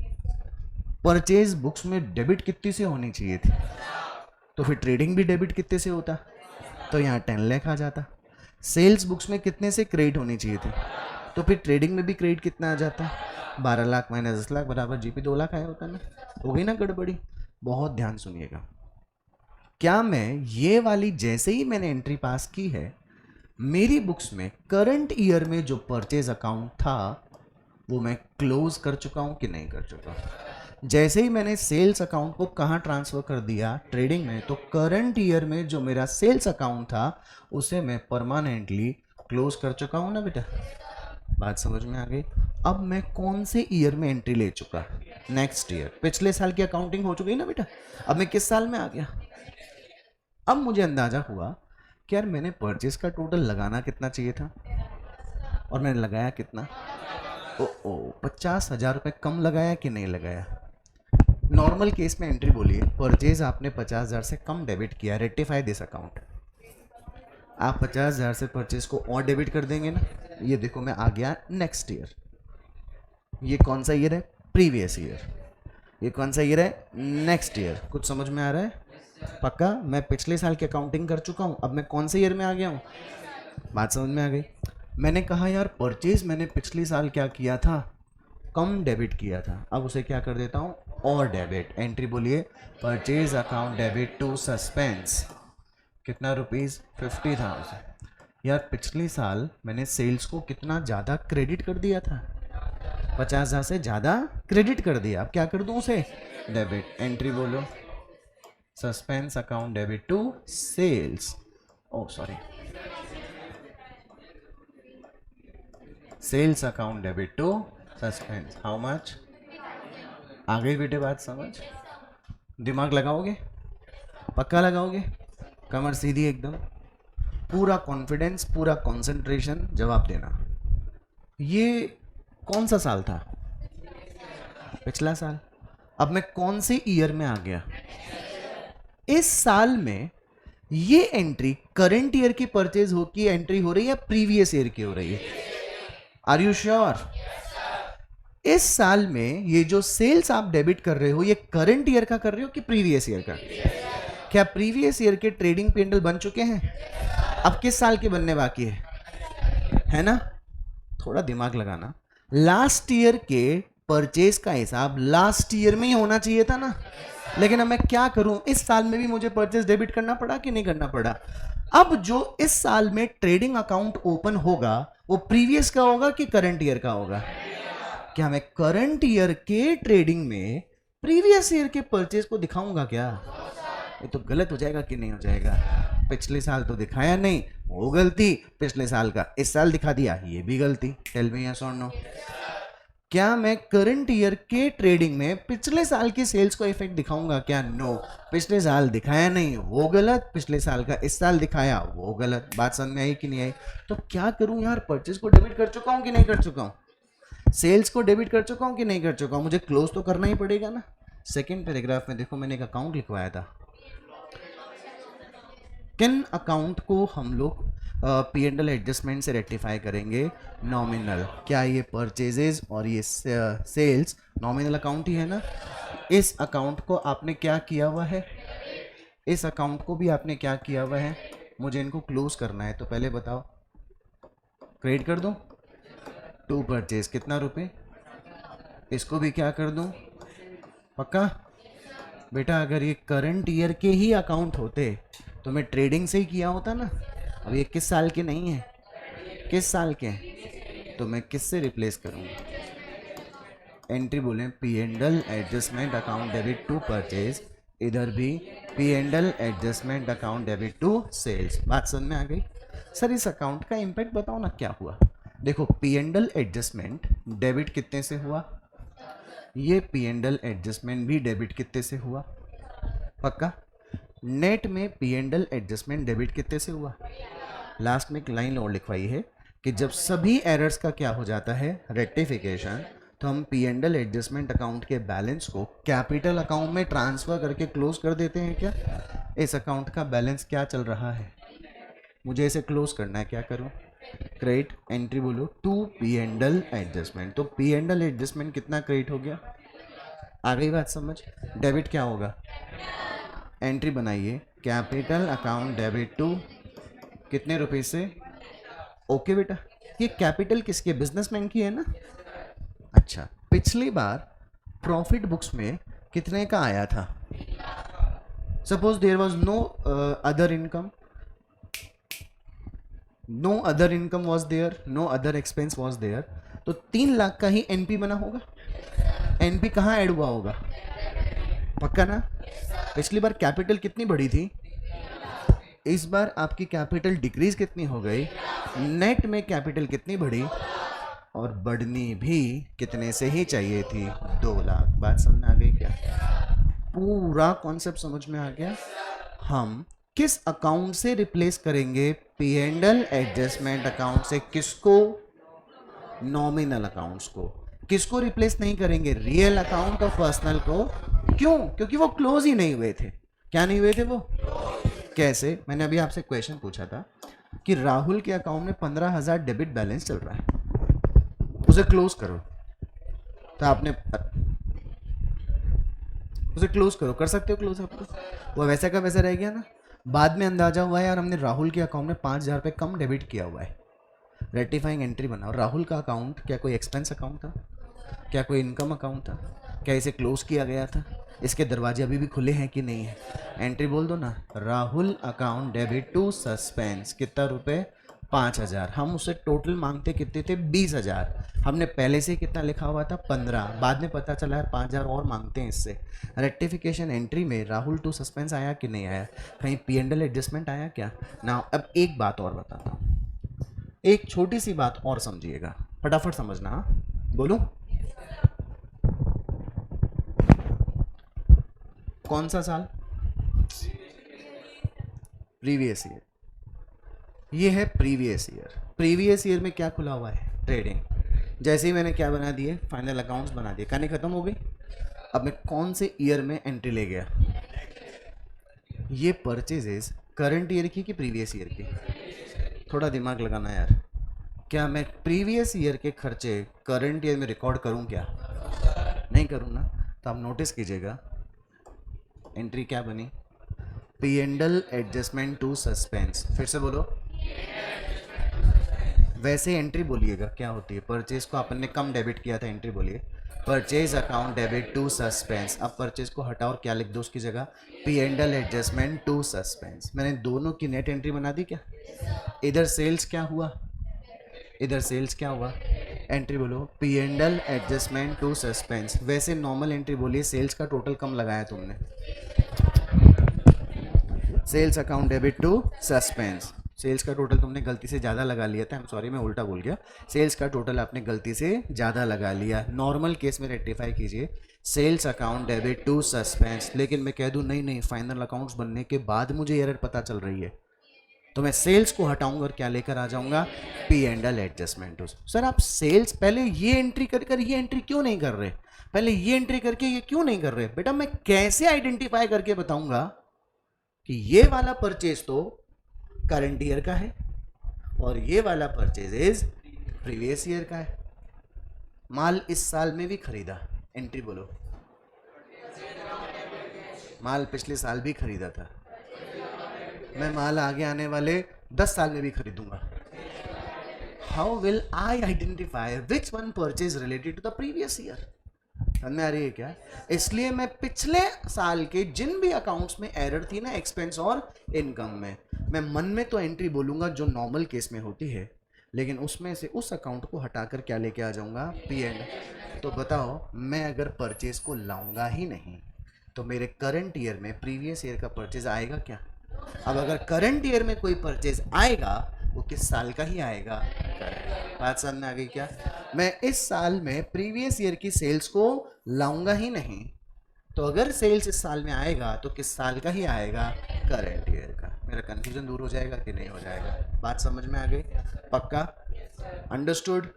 Speaker 1: परचेज बुक्स में डेबिट कितनी से होनी चाहिए थी, तो फिर ट्रेडिंग भी डेबिट कितने से होता, तो यहाँ 10 लाख आ जाता। सेल्स बुक्स में कितने से क्रेडिट होनी चाहिए थी, तो फिर ट्रेडिंग में भी क्रेडिट कितना आ जाता? 12 लाख माइनस 10 लाख बराबर जीपी 2 लाख आया होता ना। हो गई ना गड़बड़ी? बहुत ध्यान सुनिएगा। क्या मैं ये वाली जैसे ही मैंने एंट्री पास की है, मेरी बुक्स में करंट ईयर में जो परचेज अकाउंट था वो मैं क्लोज कर चुका हूं कि नहीं कर चुका? जैसे ही मैंने सेल्स अकाउंट को कहाँ ट्रांसफर कर दिया? ट्रेडिंग में। तो करंट ईयर में जो मेरा सेल्स अकाउंट था उसे मैं परमानेंटली क्लोज कर चुका हूं ना बेटा? बात समझ में आ गई? अब मैं कौन से ईयर में एंट्री ले चुका? Next year. पिछले साल की अकाउंटिंग हो चुकी ना बेटा, अब मैं किस साल में आ गया? अब मुझे अंदाजा हुआ कि यार मैंने परचेज का टोटल लगाना कितना चाहिए था और मैंने लगाया कितना? ओ ओ 50,000 रुपये कम लगाया कि नहीं लगाया? नॉर्मल केस में एंट्री बोलिए, परचेज आपने 50,000 से कम डेबिट किया, रेक्टिफाई दिस अकाउंट। आप 50,000 से परचेज को और डेबिट कर देंगे ना। ये देखो मैं आ गया नेक्स्ट ईयर। ये कौन सा ईयर है? Previous year. ये कौन सा ईयर है? Next year. कुछ समझ में आ रहा है? पक्का? मैं पिछले साल की अकाउंटिंग कर चुका हूँ, अब मैं कौन से ईयर में आ गया हूँ? बात समझ में आ गई? मैंने कहा यार परचेज मैंने पिछले साल क्या किया था? कम डेबिट किया था, अब उसे क्या कर देता हूँ? और डेबिट। एंट्री बोलिए, purchase account debit to suspense. कितना रुपीज़? 50,000। यार पिछले साल मैंने सेल्स को कितना ज़्यादा क्रेडिट कर दिया था? 50,000 से ज़्यादा क्रेडिट कर दिया। अब क्या कर दूँ उसे? डेबिट। एंट्री बोलो, suspense account debit to sales. Oh sorry, sales account debit to suspense. How much? आ गई बेटे बात समझ? दिमाग लगाओगे? पक्का लगाओगे? कमर सीधी एकदम, पूरा कॉन्फिडेंस, पूरा कंसंट्रेशन, जवाब देना। ये कौन सा साल था? पिछला साल। अब मैं कौन से ईयर में आ गया? इस साल में ये एंट्री करंट ईयर की परचेज हो की एंट्री हो रही है या प्रीवियस ईयर की हो रही है? Are you sure? इस साल में ये जो सेल्स आप डेबिट कर रहे हो ये करंट ईयर का कर रहे हो कि प्रीवियस ईयर का? क्या प्रीवियस ईयर के ट्रेडिंग पेंडल बन चुके हैं? अब किस साल के बनने बाकी है ना? थोड़ा दिमाग लगाना। लास्ट ईयर के परचेज का हिसाब लास्ट ईयर में ही होना चाहिए था ना, लेकिन अब मैं क्या करूं, इस साल में भी मुझे परचेज डेबिट करना पड़ा कि नहीं करना पड़ा? अब जो इस साल में ट्रेडिंग अकाउंट ओपन होगा वो प्रीवियस का होगा कि करंट ईयर का होगा? क्या मैं करंट ईयर के ट्रेडिंग में प्रीवियस ईयर के परचेज को दिखाऊंगा क्या? ये तो गलत हो जाएगा कि नहीं हो जाएगा? पिछले साल तो दिखाया नहीं, वो गलती। पिछले साल का इस साल दिखा दिया, ये भी गलती। टेल मी यस और नो। क्या मैं करंट ईयर के ट्रेडिंग में पिछले साल की सेल्स को इफेक्ट दिखाऊंगा क्या? नो। पिछले साल दिखाया नहीं, वो गलत। पिछले साल का इस साल दिखाया, वो गलत। बात समझ में आई कि नहीं आई? तो क्या करूं यार, परचेज को डेबिट कर चुका हूं कि नहीं कर चुका हूं? सेल्स को डेबिट कर चुका हूं कि नहीं कर चुका हूं? मुझे क्लोज तो करना ही पड़ेगा ना। सेकेंड पैराग्राफ में देखो मैंने एक अकाउंट लिखवाया था। किन अकाउंट को हम लोग पी एंड एल एडजस्टमेंट से रेक्टिफाई करेंगे? नॉमिनल। क्या ये परचेजेस और ये सेल्स नॉमिनल अकाउंट ही है ना? इस अकाउंट को आपने क्या किया हुआ है? इस अकाउंट को भी आपने क्या किया हुआ है? मुझे इनको क्लोज करना है, तो पहले बताओ, क्रेडिट कर दूं? 2 परचेज कितना रुपए? इसको भी क्या कर दूं? पक्का? बेटा अगर ये करंट ईयर के ही अकाउंट होते तो मैं ट्रेडिंग से ही किया होता ना। अब ये किस साल के नहीं है, किस साल के हैं, तो मैं किससे रिप्लेस करूँगा? एंट्री बोलें P and L adjustment account debit to purchase, इधर भी P and L adjustment account debit to sales. बात समझ में आ गई? सर इस अकाउंट का इम्पैक्ट बताओ ना क्या हुआ। देखो P and L adjustment debit कितने से हुआ, ये पी एंड एल एडजस्टमेंट भी डेबिट कितने से हुआ? पक्का? नेट में P and L adjustment debit कितने से हुआ? लास्ट में एक लाइन और लिखवाई है कि जब सभी एरर्स का क्या हो जाता है, रेक्टिफिकेशन, तो हम P and L adjustment account के बैलेंस को कैपिटल अकाउंट में ट्रांसफर करके क्लोज कर देते हैं। क्या इस अकाउंट का बैलेंस क्या चल रहा है, मुझे इसे क्लोज करना है, क्या करूं? क्रेडिट एंट्री बोलो to P and L adjustment, तो पी एंड एल एडजस्टमेंट कितना क्रेडिट हो गया? आ गई बात समझ? डेबिट क्या होगा? एंट्री बनाइए कैपिटल अकाउंट डेबिट टू कितने रुपए से? ओके बेटा, ये कैपिटल किसकी? बिजनेसमैन की है ना। अच्छा, पिछली बार प्रॉफिट बुक्स में कितने का आया था? Suppose there was no other income, no other income was there, no other expense was there, तो 3 लाख का ही एनपी बना होगा। एनपी कहाँ ऐड हुआ होगा? पक्का ना? पिछली बार कैपिटल कितनी बढ़ी थी, इस बार आपकी कैपिटल डिक्रीज कितनी हो गई, नेट में कैपिटल कितनी बढ़ी, और बढ़नी भी कितने से ही चाहिए थी? 2 लाख। बात समझ आ गई क्या? पूरा कॉन्सेप्ट समझ में आ गया? हम किस अकाउंट से रिप्लेस करेंगे P and L adjustment account से? किसको? नॉमिनल अकाउंट्स को। किसको रिप्लेस नहीं करेंगे? रियल अकाउंट और पर्सनल को। क्यों? क्योंकि वो क्लोज ही नहीं हुए थे। क्या नहीं हुए थे वो? कैसे? मैंने अभी आपसे क्वेश्चन पूछा था कि राहुल के अकाउंट में 15,000 डेबिट बैलेंस चल रहा है, उसे क्लोज करो, तो आपने उसे क्लोज करो, कर सकते हो क्लोज आपको? वो वैसा का वैसा रह गया ना। बाद में अंदाजा हुआ यार हमने राहुल के अकाउंट में 5,000 रुपये कम डेबिट किया हुआ है, रेक्टिफाइंग एंट्री बनाओ। राहुल का अकाउंट क्या कोई एक्सपेंस अकाउंट था? क्या कोई इनकम अकाउंट था? क्या इसे क्लोज किया गया था? इसके दरवाजे अभी भी खुले हैं कि नहीं है? एंट्री बोल दो ना, Rahul account debit to suspense, कितना रुपए? 5,000। हम उसे टोटल मांगते कितने थे? 20,000। हमने पहले से कितना लिखा हुआ था? 15। बाद में पता चला है 5,000 और मांगते हैं इससे। रेक्टिफिकेशन एंट्री में राहुल टू सस्पेंस आया कि नहीं आया? कहीं पी एंड एल एडजस्टमेंट आया क्या ना? अब एक बात और बताता हूँ, एक छोटी सी बात और समझिएगा, फटाफट समझना। हाँ? बोलूं? कौन सा साल? Previous year. ये है प्रीवियस ईयर। प्रीवियस ईयर में क्या खुला हुआ है? ट्रेडिंग। जैसे ही मैंने क्या बना दिए? फाइनल अकाउंट्स बना दिए, कहानी खत्म हो गई। अब मैं कौन से ईयर में एंट्री ले गया? ये परचेजेस करंट ईयर की कि प्रीवियस ईयर की? थोड़ा दिमाग लगाना यार। क्या मैं प्रीवियस ईयर के खर्चे करंट ईयर में रिकॉर्ड करूं क्या? नहीं करूं ना। तो आप नोटिस कीजिएगा एंट्री क्या बनी? P and L adjustment to suspense. फिर से बोलो। वैसे एंट्री बोलिएगा क्या होती है? परचेज को अपन ने कम डेबिट किया था, एंट्री बोलिए purchase account debit to suspense. अब परचेज को हटाओ और क्या लिख दो उसकी जगह? P and L adjustment to suspense. मैंने दोनों की नेट एंट्री बना दी क्या? इधर सेल्स क्या हुआ, इधर सेल्स क्या हुआ? एंट्री बोलो P and L adjustment to suspense. वैसे नॉर्मल एंट्री बोलिए सेल्स का टोटल कम लगाया तुमने, sales account debit to suspense. Sales का टोटल तुमने गलती से ज़्यादा लगा लिया था, आई एम सॉरी मैं उल्टा बोल गया। सेल्स का टोटल आपने गलती से ज़्यादा लगा लिया। नॉर्मल केस में रेक्टिफाई कीजिए sales account debit to suspense. लेकिन मैं कह दूं नहीं फाइनल अकाउंट्स बनने के बाद मुझे एरर पता चल रही है, तो मैं सेल्स को हटाऊंगा और क्या लेकर आ जाऊंगा? P and L adjustment to. Sir आप सेल्स पहले ये एंट्री कर ये एंट्री क्यों नहीं कर रहे? पहले ये एंट्री करके ये क्यों नहीं कर रहे? बेटा मैं कैसे आइडेंटिफाई करके बताऊंगा कि ये वाला परचेज तो करंट ईयर का है और ये वाला परचेज प्रीवियस ईयर का है। माल इस साल में भी खरीदा, एंट्री बोलो। माल पिछले साल भी खरीदा था, मैं माल आगे आने वाले 10 साल में भी खरीदूंगा। How will I identify which one purchase related to the previous year? समझ में आ रही है क्या? इसलिए मैं पिछले साल के जिन भी अकाउंट्स में एरर थी ना एक्सपेंस और इनकम में, मैं मन में तो एंट्री बोलूंगा जो नॉर्मल केस में होती है, लेकिन उसमें से उस अकाउंट को हटाकर क्या लेके आ जाऊंगा? P and. तो बताओ मैं अगर परचेज को लाऊंगा ही नहीं तो मेरे करंट ईयर में प्रीवियस ईयर का परचेज आएगा क्या? अब अगर करंट ईयर में कोई परचेज आएगा वो किस साल का ही आएगा? करंट। बात समझ में आ गई क्या? मैं इस साल में प्रीवियस ईयर की सेल्स को लाऊंगा ही नहीं, तो अगर सेल्स इस साल में आएगा तो किस साल का ही आएगा? करंट ईयर का। मेरा कंफ्यूजन दूर हो जाएगा कि नहीं हो जाएगा? बात समझ में आ गई? पक्का? अंडरस्टूड?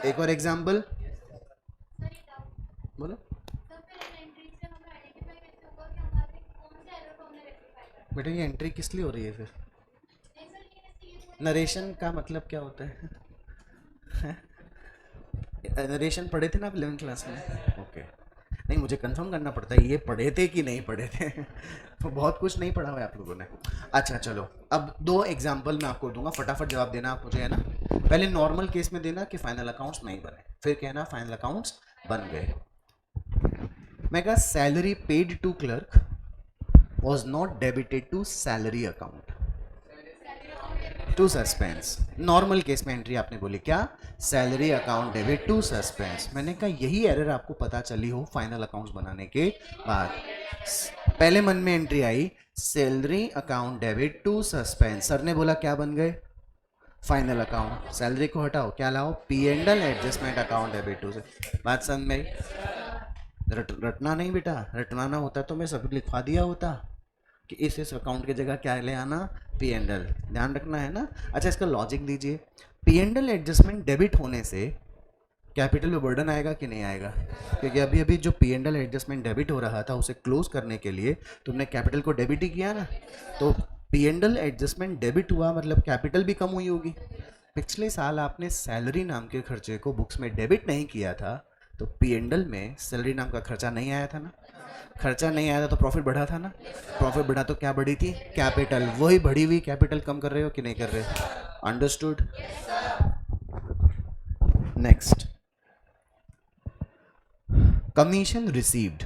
Speaker 1: एक और एग्जाम्पल बोलो। बेटा ये एंट्री किस लिए हो रही है फिर? नरेशन का मतलब क्या होता है? नरेशन पढ़े थे ना आप 11th क्लास में? ओके। नहीं मुझे कंफर्म करना पड़ता है ये पढ़े थे कि नहीं पढ़े थे। तो बहुत कुछ नहीं पढ़ा हुआ है आप लोगों ने। अच्छा चलो अब 2 एग्जाम्पल मैं आपको दूंगा, फटाफट जवाब देना आप मुझे, है ना? पहले नॉर्मल केस में देना कि फाइनल अकाउंट्स नहीं बने, फिर कहना फाइनल अकाउंट्स बन गए। मैं कहा salary paid to clerk was not debited to salary account to suspense। Normal case में एंट्री आपने बोली क्या? Salary account debit to suspense. मैंने कहा यही एरर आपको पता चली हो फाइनल अकाउंट्स बनाने के बाद। पहले मन में एंट्री आई salary account debit to suspense, sir ने बोला क्या बन गए? Final account. सैलरी को हटाओ क्या लाओ? P and L adjustment account debit to. बात समझ में? रटना नहीं बेटा, रटवाना होता तो मैं सब लिखवा दिया होता कि इस अकाउंट की जगह क्या ले आना? P and L. ध्यान रखना है ना? अच्छा इसका लॉजिक दीजिए, P and L adjustment debit होने से कैपिटल में बर्डन आएगा कि नहीं आएगा? क्योंकि अभी अभी जो P and L adjustment debit हो रहा था उसे क्लोज करने के लिए तुमने कैपिटल को डेबिट ही किया ना, तो P and L adjustment debit हुआ मतलब कैपिटल भी कम हुई होगी। पिछले साल आपने सैलरी नाम के खर्चे को बुक्स में डेबिट नहीं किया था, तो पी एंड एल में सैलरी नाम का खर्चा नहीं आया था ना? खर्चा नहीं आया था तो प्रॉफिट बढ़ा था ना? प्रॉफिट बढ़ा तो क्या बढ़ी थी? कैपिटल। वही बढ़ी हुई कैपिटल कम कर रहे हो कि नहीं कर रहे? Understood? Next, commission received.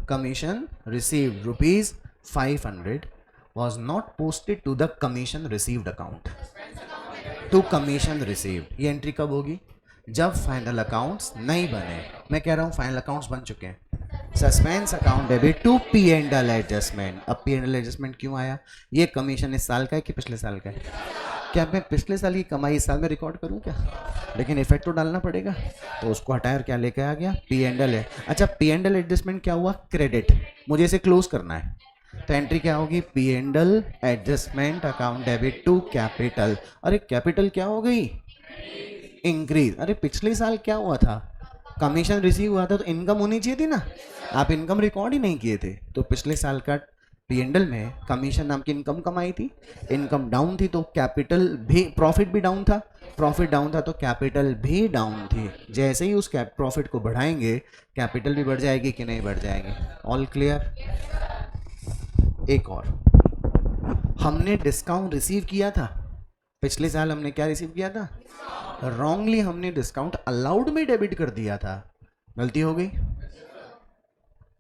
Speaker 1: Commission received rupees 500 was not posted to the commission received account to commission received। ये एंट्री कब होगी? जब फाइनल अकाउंट्स नहीं बने। मैं कह रहा हूं फाइनल अकाउंट्स बन चुके हैं। Suspense account debit to P and L adjustment. अब पी एंड एल एडजस्टमेंट क्यों आया? ये कमीशन इस साल का है कि पिछले साल का है? क्या मैं पिछले साल की कमाई इस साल में रिकॉर्ड करूं क्या? लेकिन इफेक्ट तो डालना पड़ेगा, तो उसको हटाया और क्या लेकर आ गया? पी एंड एल है। अच्छा पी एंड एल एडजस्टमेंट क्या हुआ? क्रेडिट। मुझे इसे क्लोज करना है, तो एंट्री क्या होगी, P and L adjustment account debit to capital. अरे कैपिटल क्या हो गई, इंक्रीज। अरे पिछले साल क्या हुआ था, कमीशन रिसीव हुआ था तो इनकम होनी चाहिए थी ना, आप इनकम रिकॉर्ड ही नहीं किए थे, तो पिछले साल का पीएनडल में कमीशन नाम की इनकम कमाई थी, इनकम डाउन थी तो कैपिटल भी, प्रॉफिट भी डाउन था, प्रॉफिट डाउन था तो कैपिटल भी डाउन थी। जैसे ही उस प्रॉफिट को बढ़ाएंगे कैपिटल भी बढ़ जाएगी कि नहीं बढ़ जाएगी। All clear. एक और, हमने डिस्काउंट रिसीव किया था पिछले साल, हमने क्या रिसीव किया था, रॉन्गली हमने डिस्काउंट अलाउड में डेबिट कर दिया था, गलती हो गई।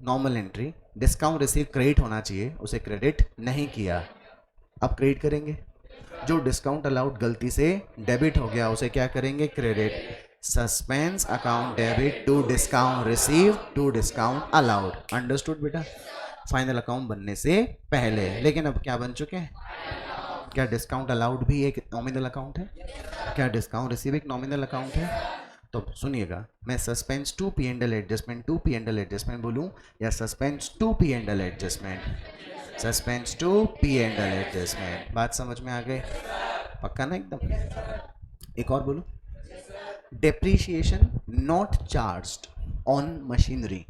Speaker 1: Normal entry, discount receive credit होना चाहिए, उसे क्रेडिट नहीं किया, अब क्रेडिट करेंगे। जो डिस्काउंट अलाउड गलती से डेबिट हो गया उसे क्या करेंगे, credit. Suspense account debit to discount receive to discount allowed. Understood बेटा, फाइनल अकाउंट बनने से पहले। लेकिन अब क्या बन चुके हैं, क्या डिस्काउंट अलाउड भी एक नॉमिनल अकाउंट है, क्या डिस्काउंट रिसीव एक नॉमिनल अकाउंट है। तो सुनिएगा, मैं suspense to P and L adjustment to P and L adjustment बोलूँ या suspense to P and L adjustment, suspense to P and L adjustment. बात समझ में आ गई, पक्का ना एकदम। एक और बोलूँ, depreciation not charged on machinery.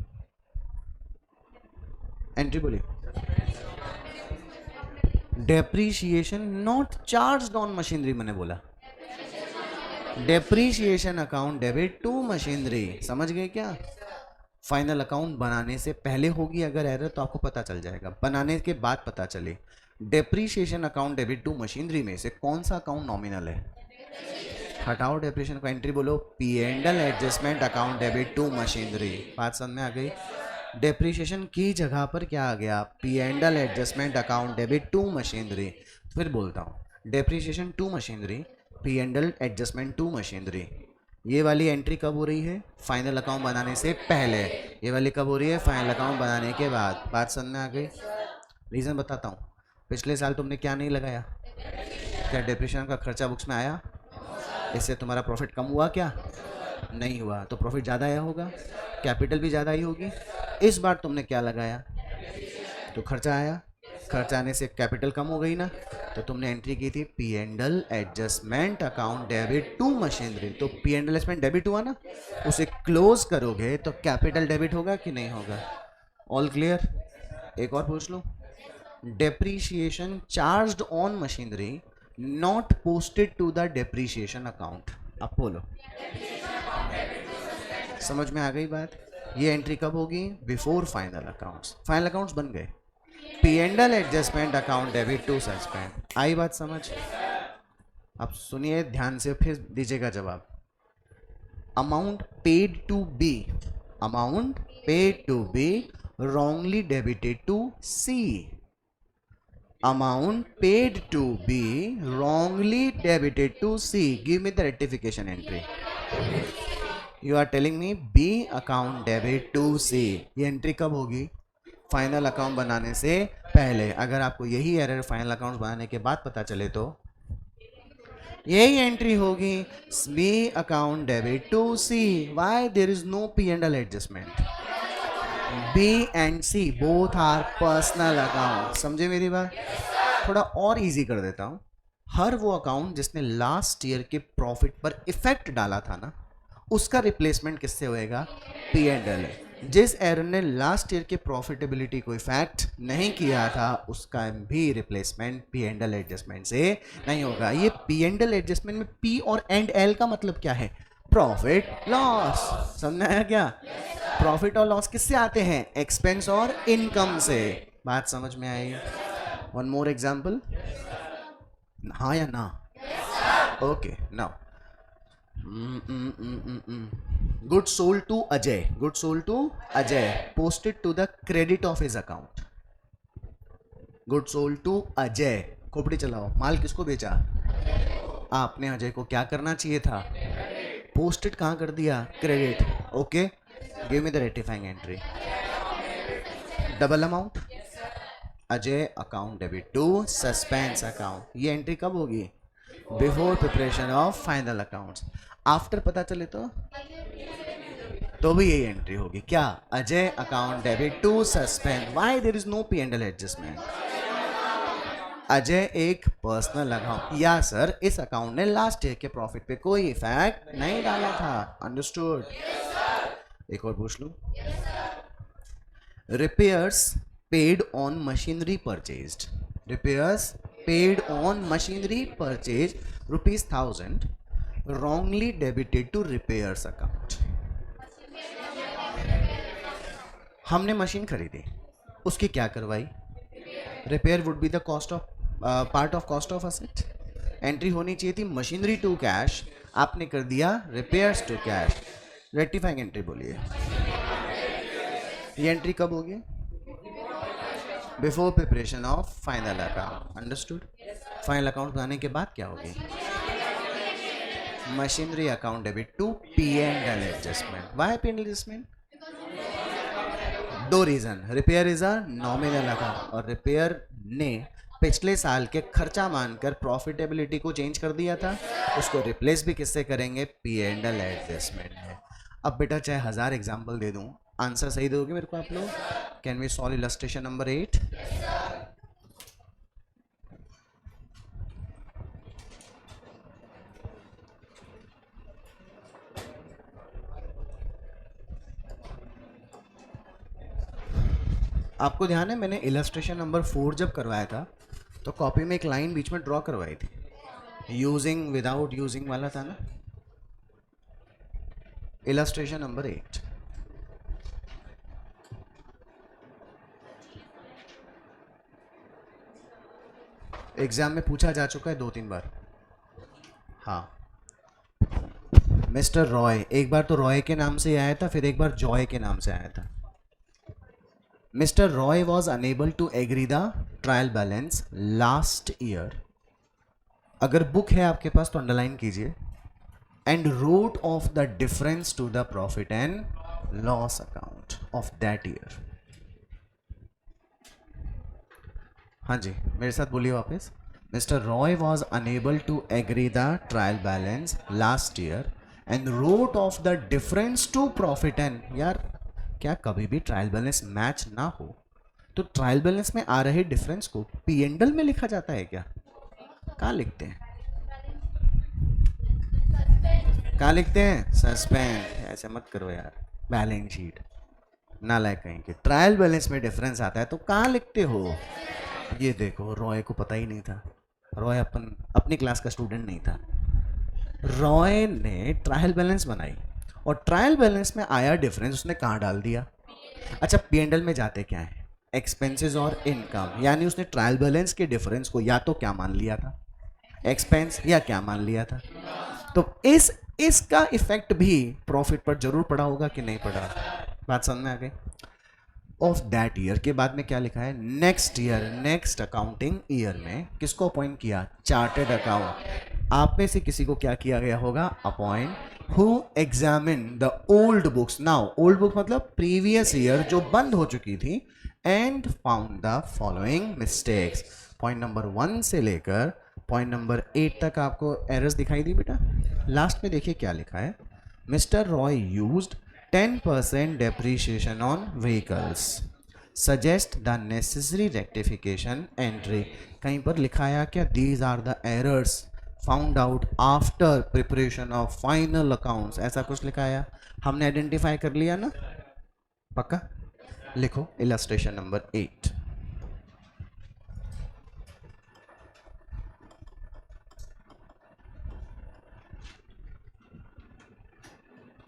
Speaker 1: Entry बोलिए, depreciation not charged on machinery. मैंने बोला depreciation account debit to machinery, समझ गए क्या। फाइनल अकाउंट बनाने से पहले होगी अगर एरर तो आपको पता चल जाएगा, बनाने के बाद पता चले। Depreciation account debit to machinery में से कौन सा अकाउंट नॉमिनल है, हटाओ डेप्रीशिएशन को। एंट्री बोलो, P and L adjustment account debit to machinery. बात समझ में आ गई। डेप्रीशिएशन की जगह पर क्या आ गया, P and L adjustment account debit to machinery. फिर बोलता हूँ, depreciation to machinery, P and L adjustment to machinery. ये वाली एंट्री कब हो रही है, फाइनल अकाउंट बनाने से पहले। ये वाली कब हो रही है, फाइनल अकाउंट बनाने के बाद। बात समझ में आ गई। रीज़न बताता हूँ, पिछले साल तुमने क्या नहीं लगाया, क्या डेप्रीशिएशन का खर्चा बुक्स में आया, इससे तुम्हारा प्रॉफिट कम हुआ क्या, नहीं हुआ, तो प्रॉफिट ज़्यादा आया होगा, कैपिटल भी ज़्यादा आई होगी। इस बार तुमने क्या लगाया, तो खर्चा आया, खर्चा आने से कैपिटल कम हो गई ना, तो तुमने एंट्री की थी P and L adjustment account debit to machinery. तो P and L adjustment debit हुआ ना, उसे क्लोज करोगे तो कैपिटल डेबिट होगा कि नहीं होगा। All clear. एक और पूछ लो, depreciation charged on machinery not posted to the depreciation account. अब बोलो, समझ में आ गई बात। ये एंट्री कब होगी, before final accounts. Final accounts बन गए, P and L adjustment account debit to suspend. आई बात समझ। अब सुनिए ध्यान से, फिर दीजिएगा जवाब। Amount paid to be, amount paid to be wrongly debited to C. Amount paid to be wrongly debited to C. Give me the rectification entry. You are telling me B account debit to C. ये entry कब होगी, final account बनाने से पहले। अगर आपको यही error final account बनाने के बाद पता चले तो यही एंट्री होगी, B account debit to C. Why? There is no P and L adjustment. B and C both are personal account। समझे मेरी बात। थोड़ा और इजी कर देता हूँ, हर वो अकाउंट जिसने लास्ट ईयर के प्रॉफिट पर इफेक्ट डाला था ना, उसका रिप्लेसमेंट किससे होएगा, पी एंड एल। जिस एरर ने लास्ट ईयर के प्रॉफिटेबिलिटी को इफेक्ट नहीं किया था उसका भी replacement P and L adjustment से नहीं होगा। ये पी एंड एल एडजस्टमेंट में पी और एंड एल का मतलब क्या है, प्रॉफिट लॉस। समझना है क्या, प्रॉफिट और लॉस किससे आते हैं, एक्सपेंस और इनकम से। बात समझ में आई। वन मोर एग्जाम्पल, हाँ या ना, okay now. Good sold to Ajay, good sold to Ajay posted to the credit of his account. Good sold to Ajay, खोपड़ी चलाओ, माल किसको बेचा, आपने अजय को क्या करना चाहिए था, पोस्टेड कहाँ कर दिया, credit. Okay, give me the rectifying entry. Double amount, Ajay account debit to suspense account. ये एंट्री कब होगी, before preparation of final accounts. After पता चले तो तो भी यही एंट्री होगी क्या? Ajay account debit to suspend, why there is no P and L adjustment? Ajay एक पर्सनल अकाउंट, या सर इस अकाउंट ने लास्ट ईयर के प्रॉफिट पे कोई इफेक्ट नहीं डाला था। अंडरस्टूड? एक और पूछ लूं। repairs paid on machinery purchased, repairs paid on machinery purchased rupees 1000 wrongly debited to repairs account। हमने मशीन खरीदी, उसकी क्या करवाई? Repair would be the cost of part of cost of asset. Entry होनी चाहिए थी मशीनरी टू कैश, आपने कर दिया repairs to cash. Rectifying entry बोलिए। ये एंट्री कब होगी? Before preparation of final account. Understood? Final account बनाने के बाद क्या होगी? Machinery account debit to P and L adjustment. Why P and L adjustment? दो reason, repair is a nominal account और रिपेयर ने पिछले साल के खर्चा मानकर प्रॉफिटेबिलिटी को चेंज कर दिया था, उसको रिप्लेस भी किससे करेंगे? पी एंड एल एडजस्टमेंट है। अब बेटा चाहे 1000 एग्जाम्पल दे दूं, आंसर सही दोगे मेरे को आप लोग? Can we solve illustration number 8? आपको ध्यान है मैंने इलस्ट्रेशन नंबर 4 जब करवाया था तो कॉपी में एक लाइन बीच में ड्रॉ करवाई थी, यूजिंग विदाउट यूजिंग वाला था ना। इलस्ट्रेशन नंबर 8 एग्जाम में पूछा जा चुका है 2-3 बार। हाँ, मिस्टर रॉय, एक बार तो रॉय के नाम से आया था, फिर एक बार जॉय के नाम से आया था। Mister Roy was unable to agree the trial balance last year. अगर बुक है आपके पास तो अंडरलाइन कीजिए। And wrote off the difference to the profit and loss account of that year. हाँ जी, मेरे साथ बोलिए वापस। Mister Roy was unable to agree the trial balance last year and wrote off the difference to profit and. यार क्या कभी भी ट्रायल बैलेंस मैच ना हो तो ट्रायल बैलेंस में आ रहे डिफरेंस को पी एंड एल में लिखा जाता है क्या? कहाँ लिखते हैं? कहाँ लिखते हैं? सस्पेंड। ऐसे मत करो यार, बैलेंस शीट ना लायक कहीं के। ट्रायल बैलेंस में डिफरेंस आता है तो कहाँ लिखते हो? ये देखो, रॉय को पता ही नहीं था, रॉय अपनी क्लास का स्टूडेंट नहीं था। रॉय ने ट्रायल बैलेंस बनाई और ट्रायल बैलेंस में आया डिफरेंस उसने कहाँ डाल दिया? अच्छा, पी एंड एल में जाते क्या है? एक्सपेंसेस और इनकम। यानी उसने ट्रायल बैलेंस के डिफरेंस को या तो क्या मान लिया था? एक्सपेंस, या क्या मान लिया था? तो इसका इफेक्ट भी प्रॉफिट पर जरूर पड़ा होगा कि नहीं पड़ा? बात समझ में आ गई? ऑफ दैट ईयर के बाद में क्या लिखा है? Next year, next accounting year में किसको अपॉइंट किया? Chartered account. आप में से किसी को क्या किया गया होगा? Appoint, who examine the old books. Now old book मतलब प्रीवियस ईयर जो बंद हो चुकी थी, and found the following mistakes. Point number 1 से लेकर पॉइंट नंबर 8 तक आपको एरर्स दिखाई दी बेटा। लास्ट में देखिए क्या लिखा है? Mister Roy used 10% depreciation on vehicles, suggest the necessary rectification entry। कहीं पर लिखा है क्या? These are the errors found out after preparation of final accounts। ऐसा कुछ लिखा है? हमने आइडेंटिफाई कर लिया ना? पक्का? लिखो इलस्ट्रेशन नंबर 8।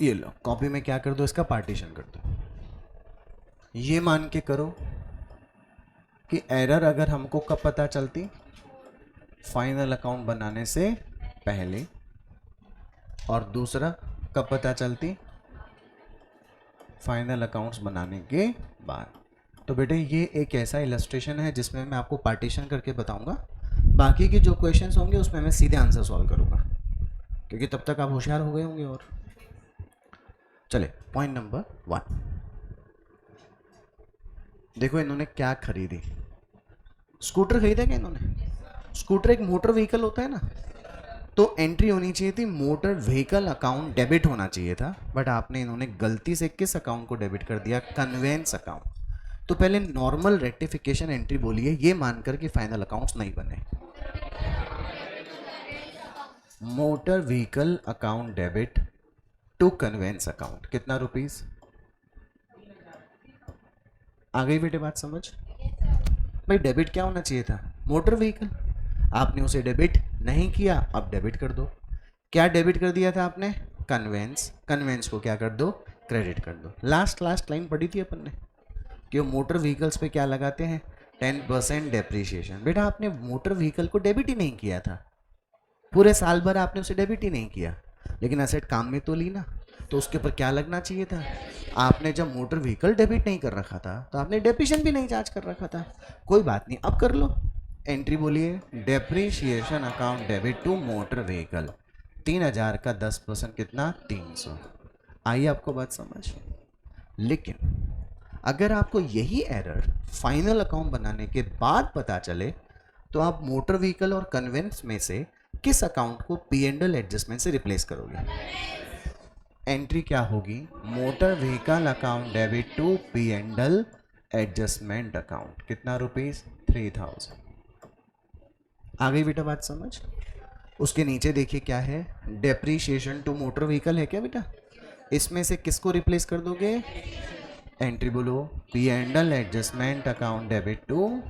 Speaker 1: ये लो, कॉपी में क्या कर दो, इसका पार्टीशन कर दो। ये मान के करो कि एरर अगर हमको कब पता चलती? फाइनल अकाउंट बनाने से पहले, और दूसरा कब पता चलती? फाइनल अकाउंट्स बनाने के बाद। तो बेटे ये एक ऐसा इलस्ट्रेशन है जिसमें मैं आपको पार्टीशन करके बताऊंगा। बाकी के जो क्वेश्चंस होंगे उसमें मैं सीधे आंसर सॉल्व करूंगा, क्योंकि तब तक आप होशियार हो गए होंगे। और चले पॉइंट नंबर 1 देखो, इन्होंने क्या खरीदी? स्कूटर खरीदा क्या इन्होंने? स्कूटर एक मोटर व्हीकल होता है ना, तो एंट्री होनी चाहिए थी मोटर व्हीकल अकाउंट डेबिट होना चाहिए था, बट आपने इन्होंने गलती से किस अकाउंट को डेबिट कर दिया, कन्वेंस अकाउंट। तो पहले नॉर्मल रेक्टिफिकेशन एंट्री बोलिए ये मानकर कि फाइनल अकाउंट्स नहीं बने। Motor vehicle account debit to conveyance account, कितना रुपीस? आ गई बेटे बात समझ? भाई डेबिट क्या होना चाहिए था, मोटर व्हीकल, आपने उसे डेबिट नहीं किया, अब डेबिट कर दो। क्या डेबिट कर दिया था आपने, कन्वेंस, कन्वेंस को क्या कर दो, क्रेडिट कर दो। लास्ट लाइन पढ़ी थी अपन ने कि मोटर व्हीकल्स पे क्या लगाते हैं, 10% डेप्रीशिएशन। बेटा आपने मोटर व्हीकल को डेबिट ही नहीं किया था, पूरे साल भर आपने उसे डेबिट ही नहीं किया, लेकिन एसेट काम में तो ली ना, तो उसके ऊपर क्या लगना चाहिए था। आपने जब मोटर व्हीकल डेबिट नहीं कर रखा था तो आपने डेप्रीशिएशन भी नहीं चार्ज कर रखा था। कोई बात नहीं, अब कर लो एंट्री, बोलिए depreciation account debit to motor vehicle, 3000 का 10% कितना, 300। आइए आपको बात समझ। लेकिन अगर आपको यही एरर फाइनल अकाउंट बनाने के बाद पता चले तो आप मोटर व्हीकल और कन्वेंस में से किस अकाउंट को पी एंड एल एडजस्टमेंट से रिप्लेस करोगे। एंट्री क्या होगी, motor vehicle account debit to P and L adjustment account, कितना रुपीस, 3000। आ गई बेटा बात समझ? उसके नीचे देखिए क्या है, डेप्रीशिएशन टू मोटर व्हीकल है क्या बेटा, इसमें से किसको रिप्लेस कर दोगे, एंट्री बोलो, P and L adjustment account debit to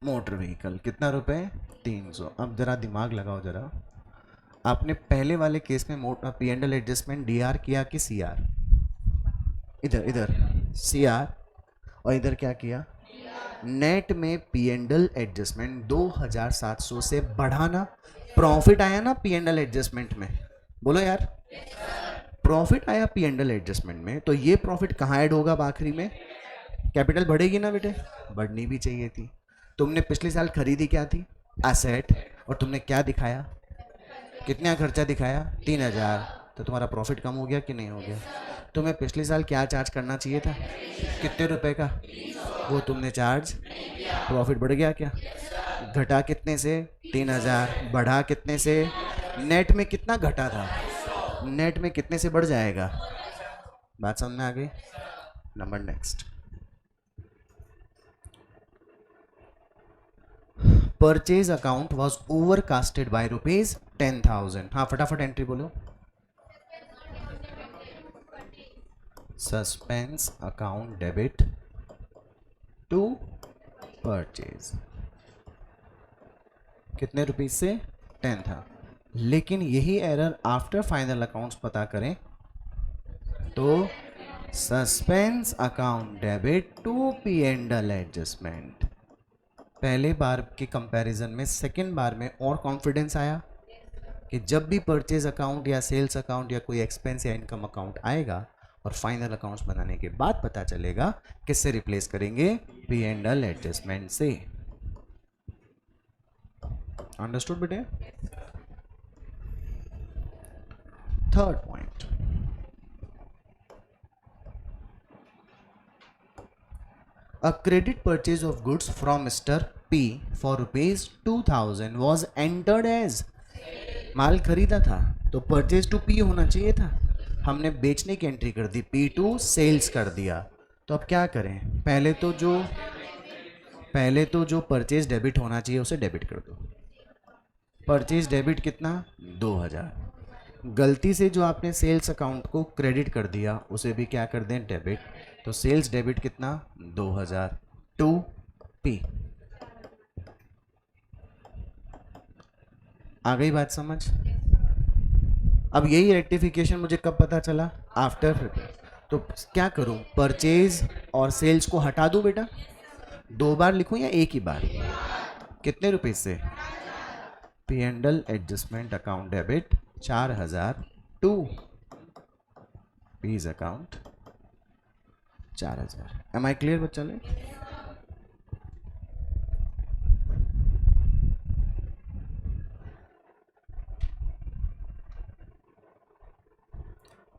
Speaker 1: motor vehicle, कितना रुपए, 300। अब जरा दिमाग लगाओ जरा, आपने पहले वाले केस में motor P and L adjustment D R किया कि सी आर, इधर सी आर, और इधर क्या किया, नेट में पी एंड एल एडजस्टमेंट 2700 से बढ़ाना, प्रॉफिट आया ना पी एंड एल एडजस्टमेंट में, बोलो यार, प्रॉफिट आया पी एंड एल एडजस्टमेंट में, तो ये प्रॉफिट कहाँ ऐड होगा, आखिरी में कैपिटल बढ़ेगी ना बेटे, बढ़नी भी चाहिए थी। तुमने पिछले साल खरीदी क्या थी, एसेट, और तुमने क्या दिखाया, कितना खर्चा दिखाया, 3000, तो तुम्हारा प्रॉफिट कम हो गया कि नहीं हो गया। तुम्हें पिछले साल क्या चार्ज करना चाहिए था, कितने रुपए का, वो तुमने चार्ज, प्रॉफिट बढ़ गया क्या, घटा कितने से, 3000, बढ़ा कितने से, नेट में कितना घटा था, नेट में कितने से बढ़ जाएगा। बात समझ में आ गई। Number next, purchase account was overcasted by rupees 10,000। हाँ फटाफट एंट्री बोलो, suspense account debit to purchase, कितने रुपीज से, 10 था। लेकिन यही एरर आफ्टर फाइनल अकाउंट्स पता करें तो suspense account debit to P and L adjustment, पहले बार के कंपैरिजन में सेकेंड बार में और कॉन्फिडेंस आया कि जब भी परचेज अकाउंट या सेल्स अकाउंट या कोई एक्सपेंस या इनकम अकाउंट आएगा और फाइनल अकाउंट्स बनाने के बाद पता चलेगा किससे रिप्लेस करेंगे, पी एंड एल एडजस्टमेंट से। अंडरस्टूड बेटे। Third point, a credit purchase of goods from Mr. P for rupees 2000 was entered as, माल खरीदा था तो परचेज टू पी होना चाहिए था, हमने बेचने की एंट्री कर दी, पी टू सेल्स कर दिया। तो अब क्या करें, पहले तो जो परचेज डेबिट होना चाहिए उसे डेबिट कर दो। परचेज डेबिट कितना, 2000। गलती से जो आपने सेल्स अकाउंट को क्रेडिट कर दिया उसे भी क्या कर दें, डेबिट। तो सेल्स डेबिट कितना, 2000 टू पी। आ गई बात समझ। अब यही रेक्टिफिकेशन मुझे कब पता चला, आफ्टर। तो क्या करूं, परचेज और सेल्स को हटा दूं बेटा, 2 बार लिखूं या एक ही बार, कितने रुपए से, P and L adjustment account debit 4000 to P's account 4000। Am I clear बच्चा ने।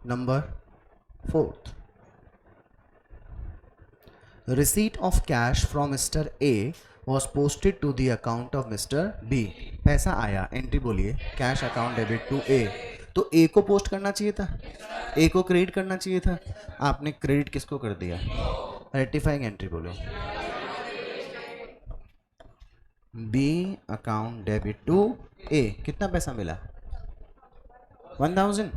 Speaker 1: Number 4, receipt of cash from Mr. A was posted to the account of Mr. B. पैसा आया, एंट्री बोलिए कैश अकाउंट डेबिट टू ए, तो ए को post करना चाहिए था, ए को क्रेडिट करना चाहिए था, आपने क्रेडिट किसको कर दिया? रेक्टिफाइंग एंट्री बोलो, B account debit to A, कितना पैसा मिला? 1000।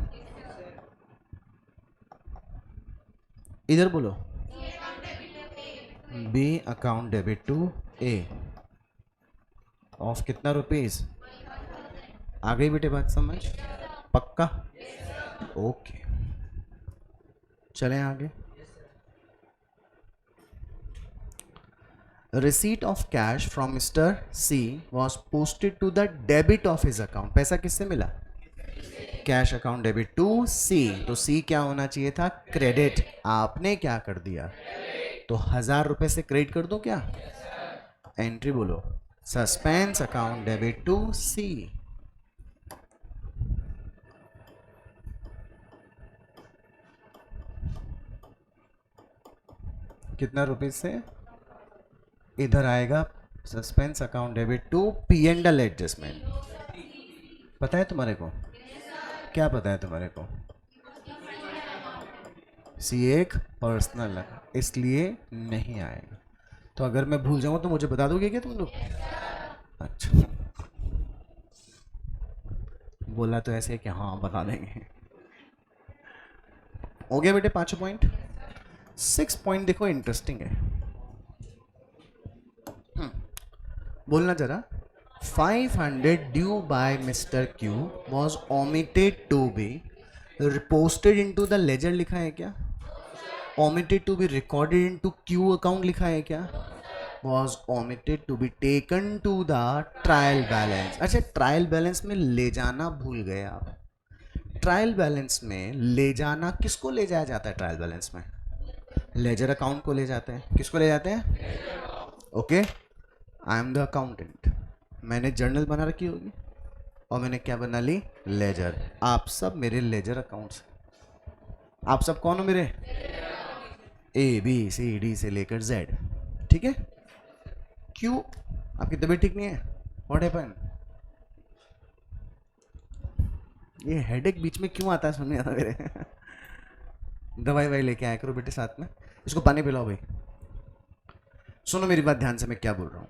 Speaker 1: इधर बोलो, B account debit to A of कितना रुपीज? आ गई बेटे बात समझ? पक्का? ओके, चलें आगे। Receipt of cash from mister C was posted to the debit of his account. पैसा किससे मिला? Cash account debit to C, तो सी क्या होना चाहिए था? क्रेडिट। आपने क्या कर दिया? तो 1000 रुपए से क्रेडिट कर दो क्या? एंट्री बोलो, suspense account debit to C. कितना रुपए से? इधर आएगा suspense account debit to P and L adjustment. पता है तुम्हारे को? क्या पता है तुम्हारे को? सी एक पर्सनल है, इसलिए नहीं आएगा। तो अगर मैं भूल जाऊँ तो मुझे बता दोगे क्या तुम लोग? अच्छा, बोला तो ऐसे कि हाँ बता देंगे। हो गया बेटे 5 पॉइंट। 6 पॉइंट देखो, इंटरेस्टिंग है। बोलना जरा। 500 due by mister Q was omitted to be posted into the ledger लिखा है क्या? Omitted to be recorded into Q account लिखा है क्या? Was omitted to be taken to the trial balance. अच्छा, ट्रायल बैलेंस में ले जाना भूल गए आप। ट्रायल बैलेंस में ले जाना, किसको ले जाया जाता है ट्रायल बैलेंस में? लेजर अकाउंट को ले जाते हैं। किसको ले जाते हैं? Okay, I am the accountant, मैंने जर्नल बना रखी होगी और मैंने क्या बना ली? लेजर। आप सब मेरे लेजर अकाउंट्स। आप सब कौन हो मेरे? ए बी सी डी से लेकर जेड, ठीक है? क्यों? आपकी तबीयत ठीक नहीं है? What happen? ये हेडेक बीच में क्यों आता है? सुनने आता मेरे। दवाई वाई लेके आया करो बेटे साथ में। इसको पानी पिलाओ भाई। सुनो मेरी बात ध्यान से, मैं क्या बोल रहा हूँ।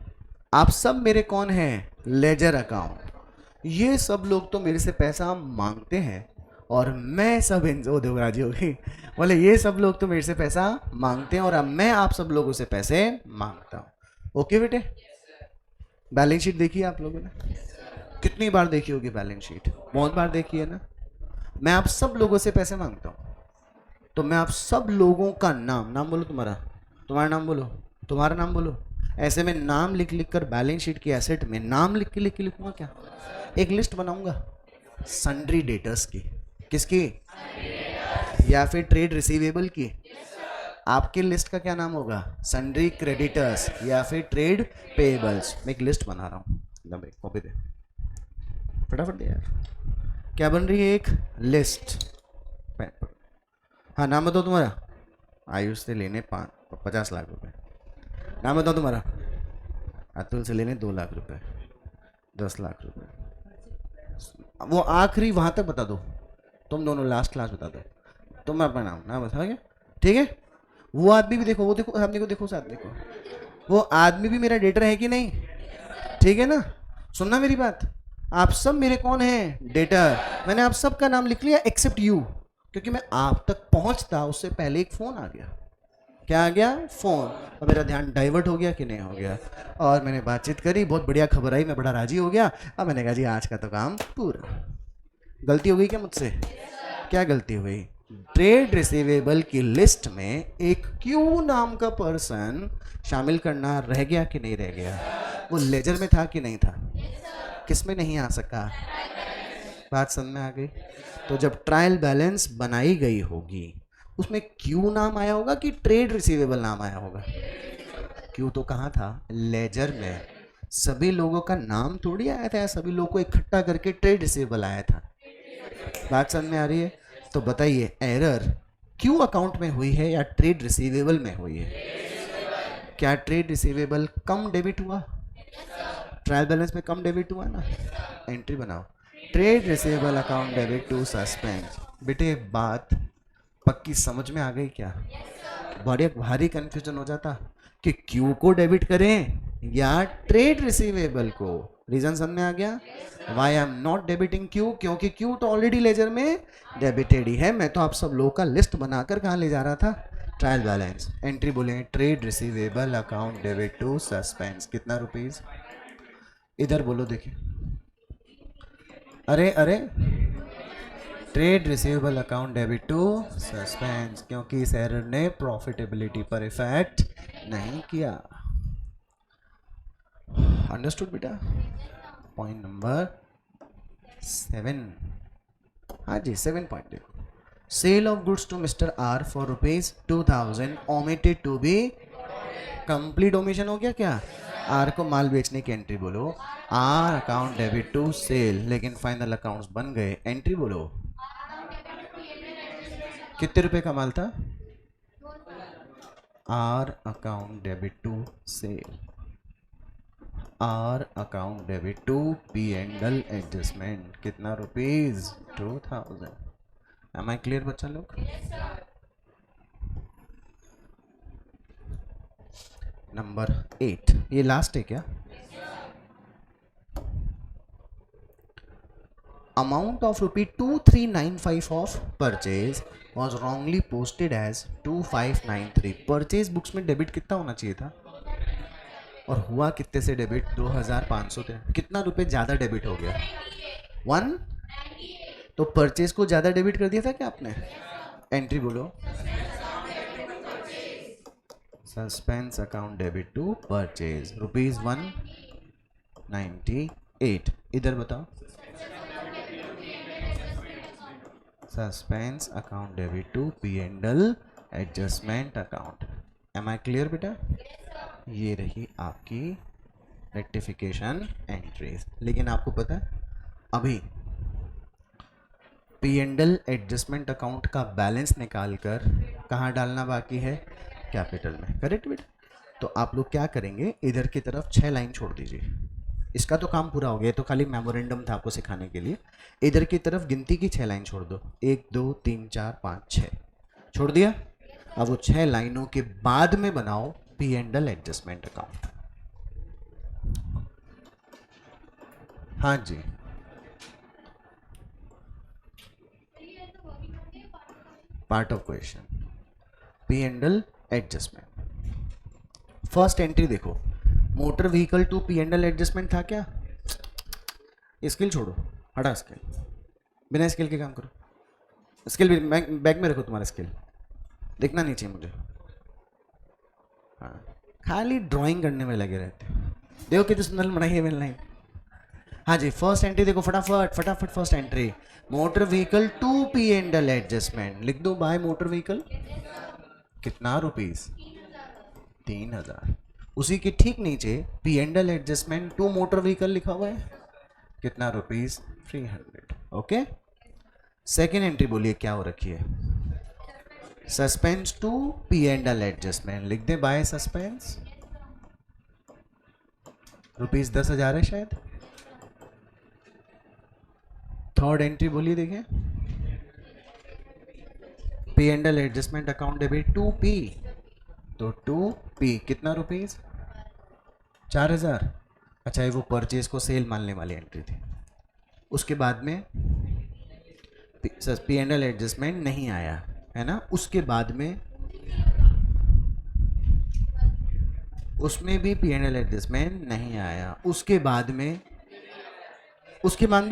Speaker 1: आप सब मेरे कौन हैं? Ledger account. ये सब लोग तो मेरे से पैसा मांगते हैं और मैं सब वो देखो राजी हो गई, बोले ये सब लोग तो मेरे से पैसा मांगते हैं और अब मैं आप सब लोगों से पैसे मांगता हूँ। ओके बेटे? बैलेंस शीट देखी है आप लोगों ने? कितनी बार देखी होगी बैलेंस शीट? बहुत बार देखी है ना? मैं आप सब लोगों से पैसे मांगता हूँ, तो मैं आप सब लोगों का नाम बोलो, तुम्हारा नाम बोलो, तुम्हारा नाम बोलो। ऐसे में नाम लिख लिख कर बैलेंस शीट की एसेट में नाम लिख के लिखूंगा क्या? एक लिस्ट बनाऊंगा सन्ड्री डेटर्स की। किसकी? या फिर ट्रेड रिसीवेबल की। आपके लिस्ट का क्या नाम होगा? सन्ड्री क्रेडिटर्स या फिर ट्रेड पेएबल्स। मैं एक लिस्ट बना रहा हूँ, कॉपी दे फटाफट दे यार। क्या बन रही है? एक लिस्ट। हाँ, नाम बताओ तुम्हारा। आयुष से लेने 50 लाख रुपए। नाम बताओ तुम्हारा। अतुल से लेने 2 लाख रुपए, 10 लाख रुपए। वो आखिरी वहां तक बता दो, तुम दोनों लास्ट क्लास बता दो। तुम अपना नाम बताओगे, ठीक है? वो आदमी भी देखो, वो देखो आदमी को, देखो उस आदमी को। वो आदमी भी मेरा डेटर है कि नहीं? ठीक है ना? सुनना मेरी बात। आप सब मेरे कौन हैं? डेटर। मैंने आप सब का नाम लिख लिया एक्सेप्ट यू, क्योंकि मैं आप तक पहुंचता उससे पहले एक फोन आ गया। क्या आ गया? फोन। और मेरा ध्यान डाइवर्ट हो गया कि नहीं हो गया? और मैंने बातचीत करी, बहुत बढ़िया खबर आई, मैं बड़ा राजी हो गया। अब मैंने कहा जी आज का तो काम पूरा। गलती हो गई क्या मुझसे? क्या गलती हुई? ट्रेड रिसीवेबल की लिस्ट में एक क्यू नाम का पर्सन शामिल करना रह गया कि नहीं रह गया? वो लेजर में था कि नहीं था? किस में नहीं आ सका? बात समझ में आ गई? तो जब ट्रायल बैलेंस बनाई गई होगी उसमें क्यू नाम आया होगा कि ट्रेड रिसीवेबल नाम आया होगा? क्यू तो कहाँ था? लेजर में। सभी लोगों का नाम थोड़ी आया था, सभी लोगों को इकट्ठा करके ट्रेड रिसीवेबल आया था। बात समझ में आ रही है? तो बताइए, एरर क्यू अकाउंट में हुई है या ट्रेड रिसीवेबल में हुई है? क्या ट्रेड रिसीवेबल कम डेबिट हुआ? ट्रायल बैलेंस में कम डेबिट हुआ ना, एंट्री बनाओ। Trade receivable account debit to suspense. बेटे बात पक्की समझ में आ गई क्या? बड़े भारी कंफ्यूजन हो जाता कि क्यू को डेबिट करें या ट्रेड रिसीवेबल को। रीजन समझ में आ गया? Why I am not debiting Q, क्योंकि क्यू तो ऑलरेडी लेजर में डेबिटेड ही है। मैं तो आप सब लोगों का लिस्ट बनाकर कहाँ ले जा रहा था? Trial balance. एंट्री बोले trade receivable account debit to suspense, कितना रुपीस? इधर बोलो देखिए, अरे अरे trade receivable account debit to suspense, क्योंकि इस एरर ने प्रॉफिटेबिलिटी पर इफेक्ट नहीं किया। अंडरस्टूड बेटा? Point number 7। हाँ जी 7 पॉइंट देखो। Sale of goods to mister R for ₹2000 omitted to be complete. Omission हो गया क्या? आर को माल बेचने की एंट्री बोलो, R account debit to sale, लेकिन फाइनल अकाउंट्स बन गए। एंट्री बोलो कितने रुपए का माल था? R account debit to sale, R account debit to P and L adjustment, कितना रुपीज? 2000। एम आई क्लियर बच्चा लोग? नंबर 8, ये लास्ट है क्या? Amount of ₹2395 of purchase was wrongly posted as 2593। Purchase books में डेबिट कितना होना चाहिए था और हुआ कितने से डेबिट? 2500 थे। कितना रुपए ज़्यादा डेबिट हो गया? 1। तो परचेज को ज़्यादा डेबिट कर दिया था क्या आपने? एंट्री बोलो suspense account debit to purchase ₹198। इधर बताओ suspense account debit to P and L adjustment account. Am I clear बेटा? ये रही आपकी रेक्टिफिकेशन एंट्रीज। लेकिन आपको पता है अभी P and L adjustment account का बैलेंस निकाल कर कहाँ डालना बाकी है? कैपिटल में। करेक्ट बेटा? तो आप लोग क्या करेंगे, इधर की तरफ 6 लाइन छोड़ दीजिए। इसका तो काम पूरा हो गया, तो खाली मेमोरेंडम था आपको सिखाने के लिए। इधर की तरफ गिनती की 6 लाइन छोड़ दो, 1 2 3 4 5 6 छोड़ दिया। अब वो 6 लाइनों के बाद में बनाओ P and L adjustment account. हाँ जी part of question P and L adjustment. First entry देखो, motor vehicle to P and L adjustment था क्या? स्किल छोड़ो, हटा स्किल, बिना स्किल के काम करो। स्किल भी बैग में रखो, तुम्हारा स्किल दिखना नहीं चाहिए मुझे। हाँ खाली ड्राइंग करने में लगे रहते हैं। देखो कितनी सुंदर बनाई है मैंने लाइन। हाँ जी फर्स्ट एंट्री देखो, फटाफट फटाफट first entry, motor vehicle to P and L adjustment लिख दो। बाय मोटर व्हीकल कितना रुपीस? 3000। उसी के ठीक नीचे P and L adjustment to motor vehicle लिखा हुआ है, कितना रुपीस? 300। ओके सेकेंड एंट्री बोलिए क्या हो रखी है? Suspense to P and L adjustment लिख दे। बाय सस्पेंस रुपीस 10,000 है शायद। थर्ड एंट्री बोलिए देखिए, P and L adjustment account debit to P, तो टू पी कितना रुपीस? 4000। अच्छा ये वो परचेज को सेल मानने वाली एंट्री थी। उसके बाद में पी एंड एल एडजस्टमेंट नहीं आया है ना, उसके बाद में उसमें भी पी एंड एल एडजस्टमेंट नहीं आया, उसके बाद में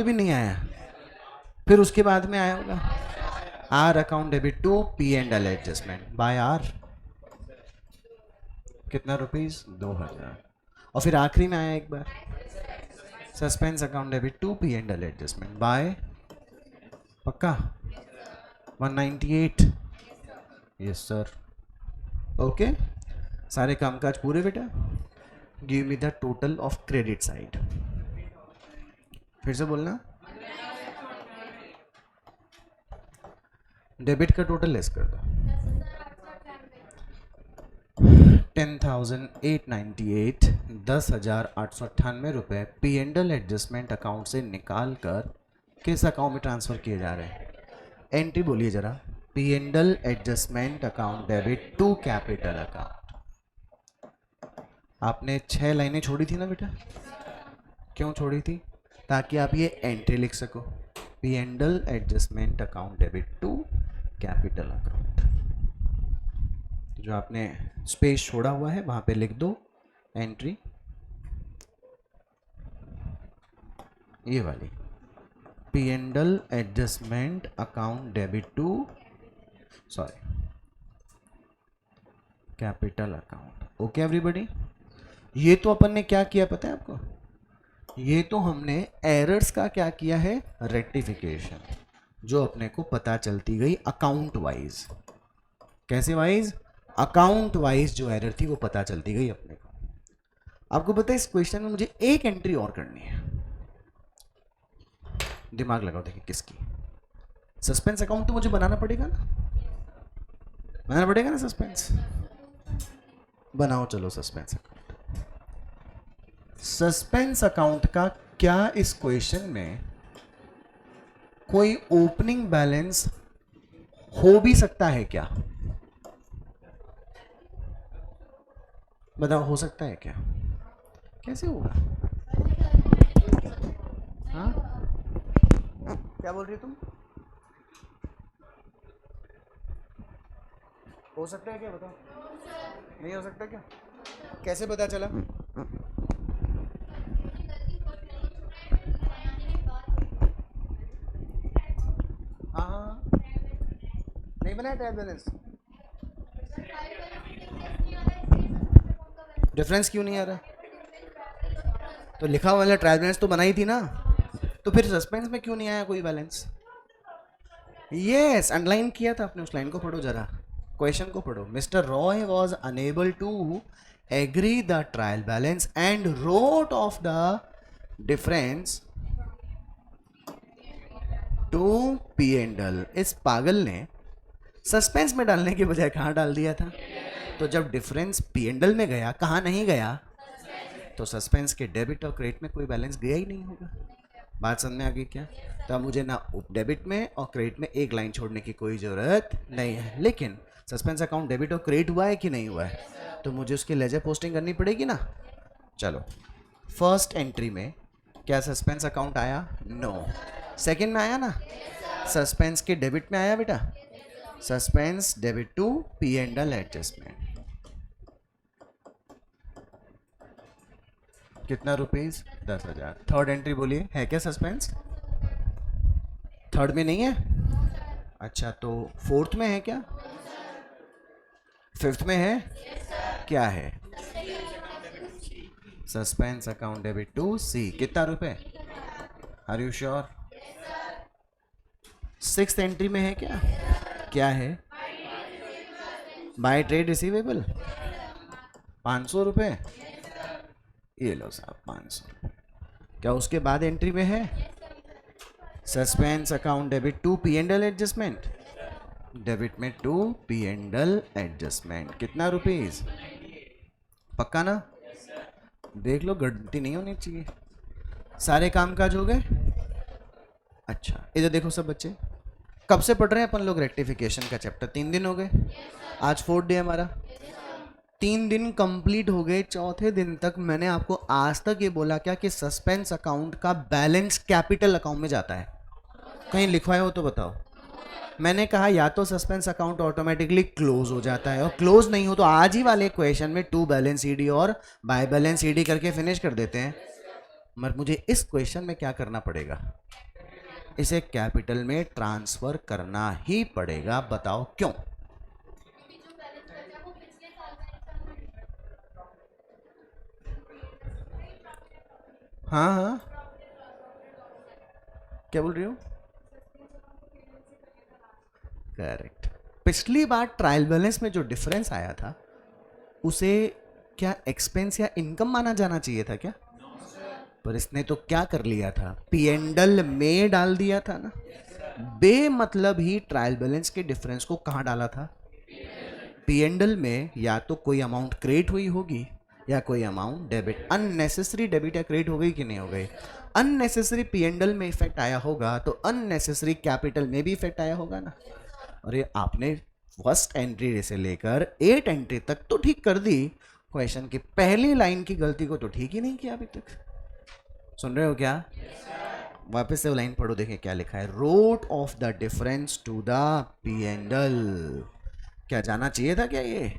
Speaker 1: भी नहीं आया, फिर उसके बाद में आया होगा R account debit to P and L adjustment by R, कितना रुपीस? 2000। और फिर आखिरी में आया एक बार suspense account debit to P and L adjustment by पक्का 198। Yes sir. ओके सारे कामकाज पूरे बेटा। Give me the total of credit side. फिर से बोलना, डेबिट का टोटल लेस कर दो। 10,898 10,898 रुपये P and L adjustment account से निकाल कर किस अकाउंट में ट्रांसफ़र किए जा रहे हैं? एंट्री बोलिए जरा। P and L adjustment account debit to capital account. आपने 6 लाइनें छोड़ी थी ना बेटा? क्यों छोड़ी थी? ताकि आप ये एंट्री लिख सको, P and L adjustment account debit to capital account. जो आपने स्पेस छोड़ा हुआ है वहां पे लिख दो एंट्री, ये वाली, P and L adjustment account debit to capital account. Okay everybody, ये तो अपन ने क्या किया पता है आपको? ये तो हमने एरर्स का क्या किया है? रेक्टिफिकेशन, जो अपने को पता चलती गई अकाउंट वाइज। कैसे वाइज? अकाउंट वाइज जो एरर थी वो पता चलती गई अपने को। आपको पता है इस क्वेश्चन में मुझे एक एंट्री और करनी है, दिमाग लगाओ, देखिए किसकी। सस्पेंस अकाउंट तो मुझे बनाना पड़ेगा ना, बनाना पड़ेगा ना सस्पेंस। बनाओ चलो सस्पेंस अकाउंट। सस्पेंस अकाउंट का क्या इस क्वेश्चन में कोई ओपनिंग बैलेंस हो भी सकता है क्या? बताओ, हो सकता है क्या? कैसे होगा? हाँ, क्या बोल रही हो तुम? हो सकता है क्या? बताओ। नहीं हो सकता क्या? कैसे पता चला? हाँ, नहीं बनाया ट्रायल बैलेंस। डिफरेंस क्यों नहीं आ रहा? तो लिखा हुआ ट्रायल बैलेंस तो बनाई थी ना, तो फिर सस्पेंस में क्यों नहीं आया कोई बैलेंस? यस, अंडरलाइन किया था आपने, उस लाइन को पढ़ो जरा, क्वेश्चन को पढ़ो। Mister Roy was unable to agree the trial balance and wrote off the difference to P and L. इस पागल ने सस्पेंस में डालने के बजाय कहाँ डाल दिया था? तो जब डिफरेंस पी एंड एल में गया, कहाँ नहीं गया? तो सस्पेंस के डेबिट और क्रेडिट में कोई बैलेंस गया ही नहीं होगा। बात समझ में आ गई क्या? तो अब मुझे ना डेबिट में और क्रेडिट में एक लाइन छोड़ने की कोई ज़रूरत नहीं है। लेकिन सस्पेंस अकाउंट डेबिट और क्रेडिट हुआ है कि नहीं हुआ है, तो मुझे उसकी लेजर पोस्टिंग करनी पड़ेगी ना। चलो, फर्स्ट एंट्री में क्या सस्पेंस अकाउंट आया? नो। सेकेंड में आया ना? सस्पेंस के डेबिट में आया बेटा, suspense debit to P and L adjustment. कितना रुपीस? 10,000। थर्ड एंट्री बोलिए, है क्या सस्पेंस? थर्ड में नहीं है? अच्छा, तो फोर्थ में है क्या? फिफ्थ में है? क्या है? Suspense account debit to C. कितना रुपए? Are you sure? Sixth entry में है क्या? क्या है? बाय ट्रेड रिसीवेबल 500 रुपये। ये लो साहब 500। क्या उसके बाद एंट्री में है? Suspense account debit to P and L adjustment, debit में to P and L adjustment. कितना रुपीस? पक्का ना? देख लो, गलती नहीं होनी चाहिए। सारे काम काज हो गए? अच्छा, इधर देखो सब बच्चे, कब से पढ़ रहे हैं अपन लोग रेक्टिफिकेशन का चैप्टर? 3 दिन हो गए, आज 4th डे हमारा। 3 दिन कंप्लीट हो गए। चौथे दिन तक मैंने आपको आज तक ये बोला क्या कि सस्पेंस अकाउंट का बैलेंस कैपिटल अकाउंट में जाता है? कहीं लिखवाए हो तो बताओ। मैंने कहा या तो सस्पेंस अकाउंट ऑटोमेटिकली क्लोज हो जाता है, और क्लोज नहीं हो तो आज ही वाले क्वेश्चन में टू बैलेंस ईडी और बाय बैलेंस ईडी करके फिनिश कर देते हैं। मगर मुझे इस क्वेश्चन में क्या करना पड़ेगा? इसे कैपिटल में ट्रांसफर करना ही पड़ेगा। बताओ क्यों? हाँ हाँ, क्या बोल रही हो? करेक्ट। पिछली बार ट्रायल बैलेंस में जो डिफरेंस आया था उसे क्या एक्सपेंस या इनकम माना जाना चाहिए था क्या? पर इसने तो क्या कर लिया था? पी एंड एल में डाल दिया था ना। बे मतलब ही ट्रायल बैलेंस के डिफरेंस को कहां डाला था? P&L में या तो कोई अमाउंट क्रिएट हुई होगी या कोई अमाउंट डेबिट, अननेसेसरी डेबिट या क्रिएट हो गई कि नहीं हो गई। अननेसेसरी P&L में इफेक्ट आया होगा तो अननेसेसरी कैपिटल में भी इफेक्ट आया होगा ना। और ये आपने फर्स्ट एंट्री से लेकर 8 एंट्री तक तो ठीक कर दी, क्वेश्चन की पहली लाइन की गलती को तो ठीक ही नहीं किया अभी तक। सुन रहे हो क्या? वापस से वो लाइन पढ़ो, देखें क्या लिखा है। Wrote off the difference to the P&L। क्या जाना चाहिए था क्या ये?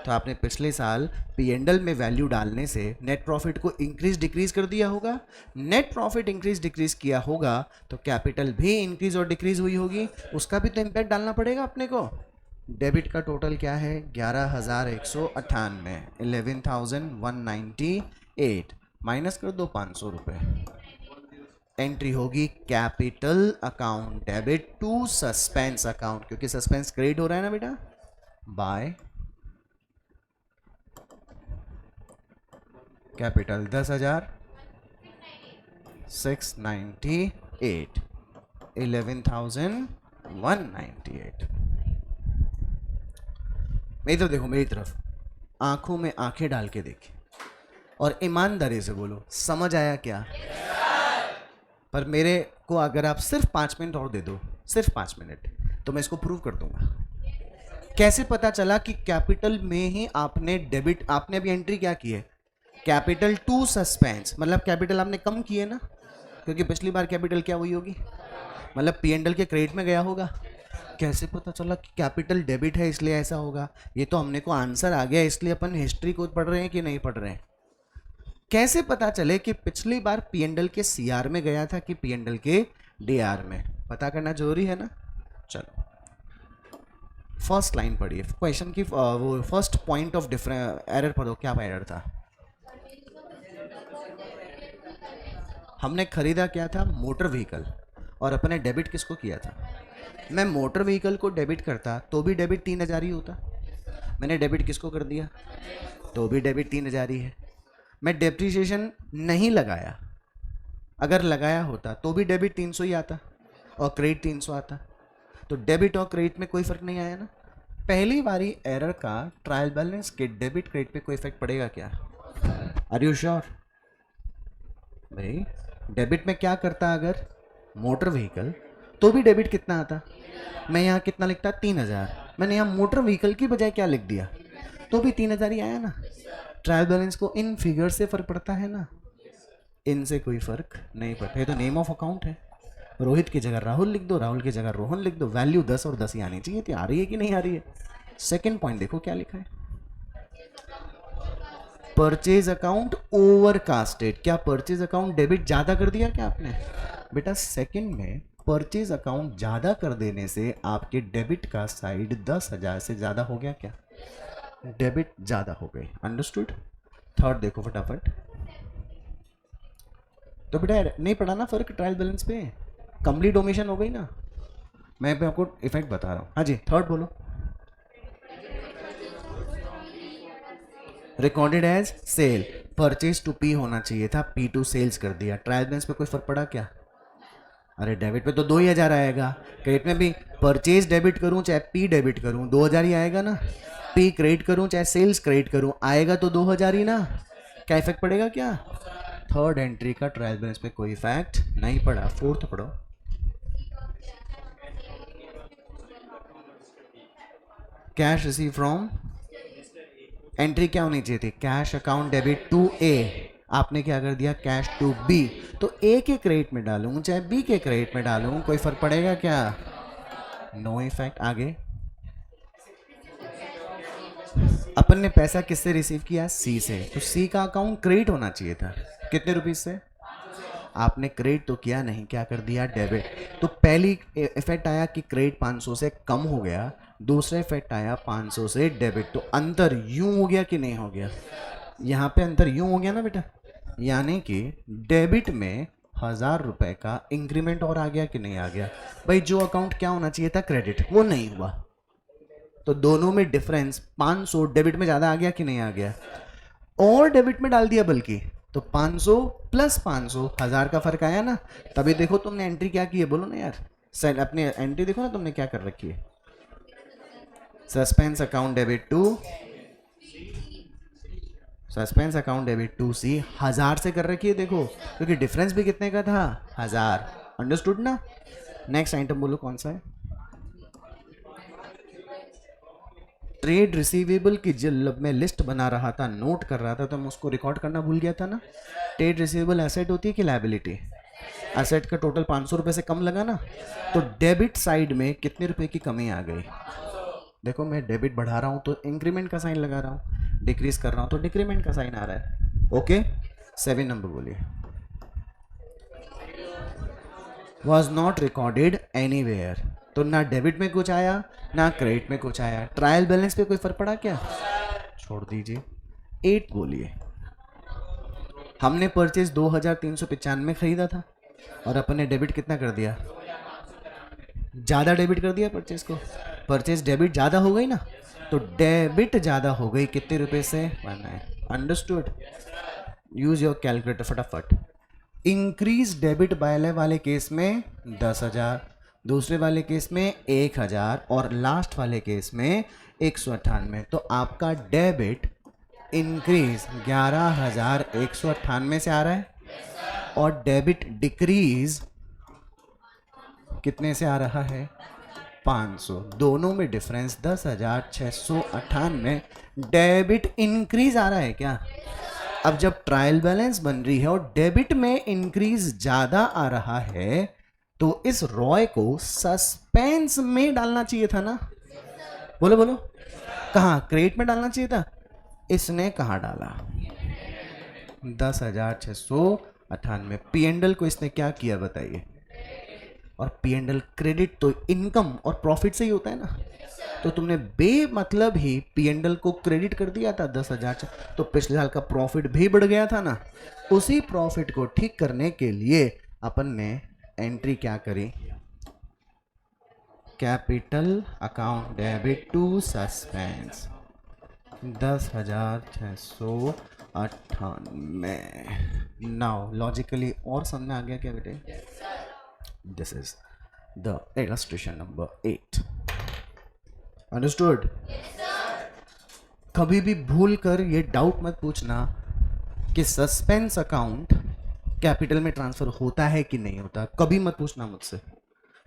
Speaker 1: तो आपने पिछले साल P&L में वैल्यू डालने से नेट प्रॉफिट को इंक्रीज डिक्रीज कर दिया होगा। नेट प्रॉफिट इंक्रीज डिक्रीज किया होगा तो कैपिटल भी इंक्रीज और डिक्रीज हुई होगी, उसका भी तो इम्पैक्ट डालना पड़ेगा अपने को। डेबिट का टोटल क्या है? 11,198, 11,198 माइनस कर दो 500 रुपये। एंट्री होगी capital account debit to suspense account, क्योंकि सस्पेंस क्रेडिट हो रहा है ना बेटा, बाय कैपिटल 10,698, 11,198। मेरी तरफ देखो, मेरी तरफ आंखों में आंखें डाल के देखिए और ईमानदारी से बोलो, समझ आया क्या? पर मेरे को अगर आप सिर्फ 5 मिनट और दे दो, सिर्फ 5 मिनट, तो मैं इसको प्रूव कर दूंगा। कैसे पता चला कि कैपिटल में ही आपने डेबिट, आपने अभी एंट्री क्या की है? कैपिटल टू सस्पेंस, मतलब कैपिटल आपने कम किए ना, क्योंकि पिछली बार कैपिटल क्या हुई होगी, मतलब P&L के क्रेडिट में गया होगा। कैसे पता चला कि कैपिटल डेबिट है इसलिए ऐसा होगा? ये तो हमने को आंसर आ गया, इसलिए अपन हिस्ट्री को पढ़ रहे हैं कि नहीं पढ़ रहे हैं। कैसे पता चले कि पिछली बार P&L के CR में गया था कि P&L के DR में? पता करना जरूरी है ना। चलो फर्स्ट लाइन पढ़िए क्वेश्चन की, वो first point of difference error पढ़ो, क्या एरर था? हमने खरीदा क्या था? मोटर व्हीकल, और अपने डेबिट किसको किया था? मैं मोटर व्हीकल को डेबिट करता तो भी डेबिट 3,000 ही होता। मैंने डेबिट किसको कर दिया तो भी डेबिट 3,000 ही है। मैं डेप्रिसिएशन नहीं लगाया, अगर लगाया होता तो भी डेबिट 300 ही आता और क्रेडिट 300 आता। तो डेबिट और क्रेडिट में कोई फर्क नहीं आया ना। पहली बारी एरर का ट्रायल बैलेंस के डेबिट क्रेडिट पे कोई इफेक्ट पड़ेगा क्या? Are you sure? भाई डेबिट में क्या करता अगर मोटर व्हीकल, तो भी डेबिट कितना आता? मैं यहाँ कितना लिखता? 3,000। मैंने यहाँ मोटर व्हीकल की बजाय क्या लिख दिया, तो भी 3,000 ही आया ना। ट्रायल बैलेंस को इन फिगर से फर्क पड़ता है ना, इनसे कोई फर्क नहीं पड़ता। ये तो नेम ऑफ अकाउंट है। रोहित की जगह राहुल लिख दो, राहुल की जगह रोहन लिख दो, वैल्यू 10 और 10 ही आनी चाहिए थी। आ रही है कि नहीं आ रही है? सेकेंड पॉइंट देखो क्या लिखा है, परचेज अकाउंट ओवरकास्टेड। क्या परचेज अकाउंट डेबिट ज्यादा कर दिया क्या आपने? बेटा सेकंड में परचेज अकाउंट ज्यादा कर देने से आपके डेबिट का साइड 10,000 से ज्यादा हो गया क्या? डेबिट ज्यादा हो गई। अंडरस्टूड? थर्ड देखो फटाफट। तो बेटा नहीं पढ़ा ना फर्क ट्रायल बैलेंस पे, कंप्लीट ओमिशन हो गई ना। मैं पे आपको इफेक्ट बता रहा हूं। हाँ जी थर्ड बोलो। Recorded as sale, purchase to P होना चाहिए था, पी टू सेल्स कर दिया। ट्रायल बैलेंस पे कोई फर्क पड़ा क्या? अरे डेबिट पे तो 2,000 आएगा, क्रेडिट में भी परचेज डेबिट करूं चाहे पी डेबिट करूं 2,000 ही आएगा ना। पी क्रेडिट करूं चाहे सेल्स क्रेडिट करूं आएगा तो 2,000 ही ना। क्या इफेक्ट पड़ेगा क्या? थर्ड एंट्री का ट्रायल बैलेंस पे कोई इफेक्ट नहीं पड़ा। फोर्थ पढ़ो। कैश रिसीव फ्रॉम, एंट्री क्या होनी चाहिए थी? Cash account debit to A, आपने क्या कर दिया? Cash to B. तो ए के क्रेडिट में डालूं चाहे बी के क्रेडिट में डालूं कोई फर्क पड़ेगा क्या? No effect. आगे अपन ने पैसा किससे रिसीव किया? सी से, तो सी का अकाउंट क्रेडिट होना चाहिए था। कितने रुपीज से? आपने क्रेडिट तो किया नहीं, क्या कर दिया? डेबिट। तो पहली इफेक्ट आया कि क्रेडिट 500 से कम हो गया, दूसरा इफेक्ट आया 500 से डेबिट। तो अंतर यूं हो गया कि नहीं हो गया? यहाँ पे अंतर यूं हो गया ना बेटा, यानी कि डेबिट में 1,000 रुपए का इंक्रीमेंट और आ गया कि नहीं आ गया? भाई जो अकाउंट क्या होना चाहिए था? क्रेडिट, वो नहीं हुआ। तो दोनों में डिफरेंस 500 डेबिट में ज्यादा आ गया कि नहीं आ गया? और डेबिट में डाल दिया बल्कि, तो 500 प्लस 500 1,000 का फर्क आया ना। तभी देखो तुमने एंट्री क्या की है, बोलो ना यार। अपनी एंट्री देखो ना तुमने क्या कर रखी है। सस्पेंस अकाउंट डेबिट टू सी 1000 से कर रखी है, देखो, क्योंकि डिफरेंस भी कितने का था, 1000। अंडरस्टूड ना। नेक्स्ट आइटम बोलो कौन सा है। ट्रेड रिसीवेबल की जब मैं लिस्ट बना रहा था, नोट कर रहा था, तो मैं उसको रिकॉर्ड करना भूल गया था ना। ट्रेड रिसीवेबल एसेट होती है कि लायबिलिटी? एसेट का टोटल 500 रुपये से कम लगा ना, तो डेबिट साइड में कितने रुपए की कमी आ गई। देखो मैं डेबिट बढ़ा रहा हूँ तो इंक्रीमेंट का साइन लगा रहा हूँ, डिक्रीज कर रहा हूँ तो डिक्रीमेंट का साइन आ रहा है। ओके, 7 नंबर बोलिए। वॉज नॉट रिकॉर्डेड एनीवेयर, तो ना डेबिट में कुछ आया ना क्रेडिट में कुछ आया। ट्रायल बैलेंस पे कोई फर्क पड़ा क्या? छोड़ दीजिए। 8 बोलिए। हमने परचेज 2395 खरीदा था और अपन ने डेबिट कितना कर दिया, ज़्यादा डेबिट कर दिया परचेज को। परचेज डेबिट ज़्यादा हो गई ना, तो डेबिट ज़्यादा हो गई कितने रुपए से, 19। अंडरस्टूड। यूज योर कैलकुलेटर फटाफट। इंक्रीज डेबिट पहले वाले केस में 10,000, दूसरे वाले केस में 1,000 और लास्ट वाले केस में 198। तो आपका डेबिट इंक्रीज 11,198 से आ रहा है और डेबिट डिक्रीज कितने से आ रहा है, 500। दोनों में डिफरेंस 10,698। डेबिट इंक्रीज आ रहा है क्या? अब जब ट्रायल बैलेंस बन रही है और डेबिट में इंक्रीज ज्यादा आ रहा है, तो इस रॉय को सस्पेंस में डालना चाहिए था ना। बोलो बोलो, कहाँ, क्रेडिट में डालना चाहिए था। इसने कहाँ डाला, 10,698। पी&एल को इसने क्या किया बताइए। और पी&एल क्रेडिट तो इनकम और प्रॉफिट से ही होता है ना, तो तुमने बेमतलब ही पी&एल को क्रेडिट कर दिया था 10,000, तो पिछले साल का प्रॉफिट भी बढ़ गया था ना। उसी प्रॉफिट को ठीक करने के लिए अपन ने एंट्री क्या करी, capital account debit to suspense 10,698। Now logically और समझ आ गया क्या बेटे? This is the illustration number 8। Understood? कभी भी भूल कर ये डाउट मत पूछना कि सस्पेंस अकाउंट कैपिटल में ट्रांसफर होता है कि नहीं होता, कभी मत पूछना मुझसे,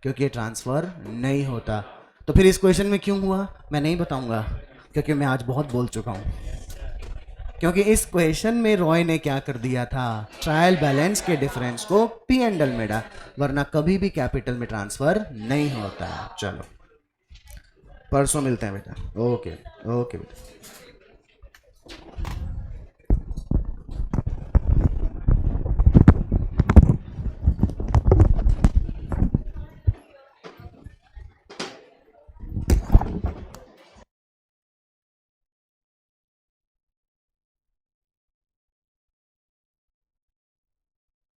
Speaker 1: क्योंकि ये ट्रांसफर नहीं होता। तो फिर इस क्वेश्चन में क्यों हुआ मैं नहीं बताऊंगा, क्योंकि मैं आज बहुत बोल चुका हूं। क्योंकि इस क्वेश्चन में रॉय ने क्या कर दिया था, ट्रायल बैलेंस के डिफरेंस को पी&एल में डाला, वरना कभी भी कैपिटल में ट्रांसफर नहीं होता। चलो परसों मिलते हैं बेटा। ओके ओके बेटा।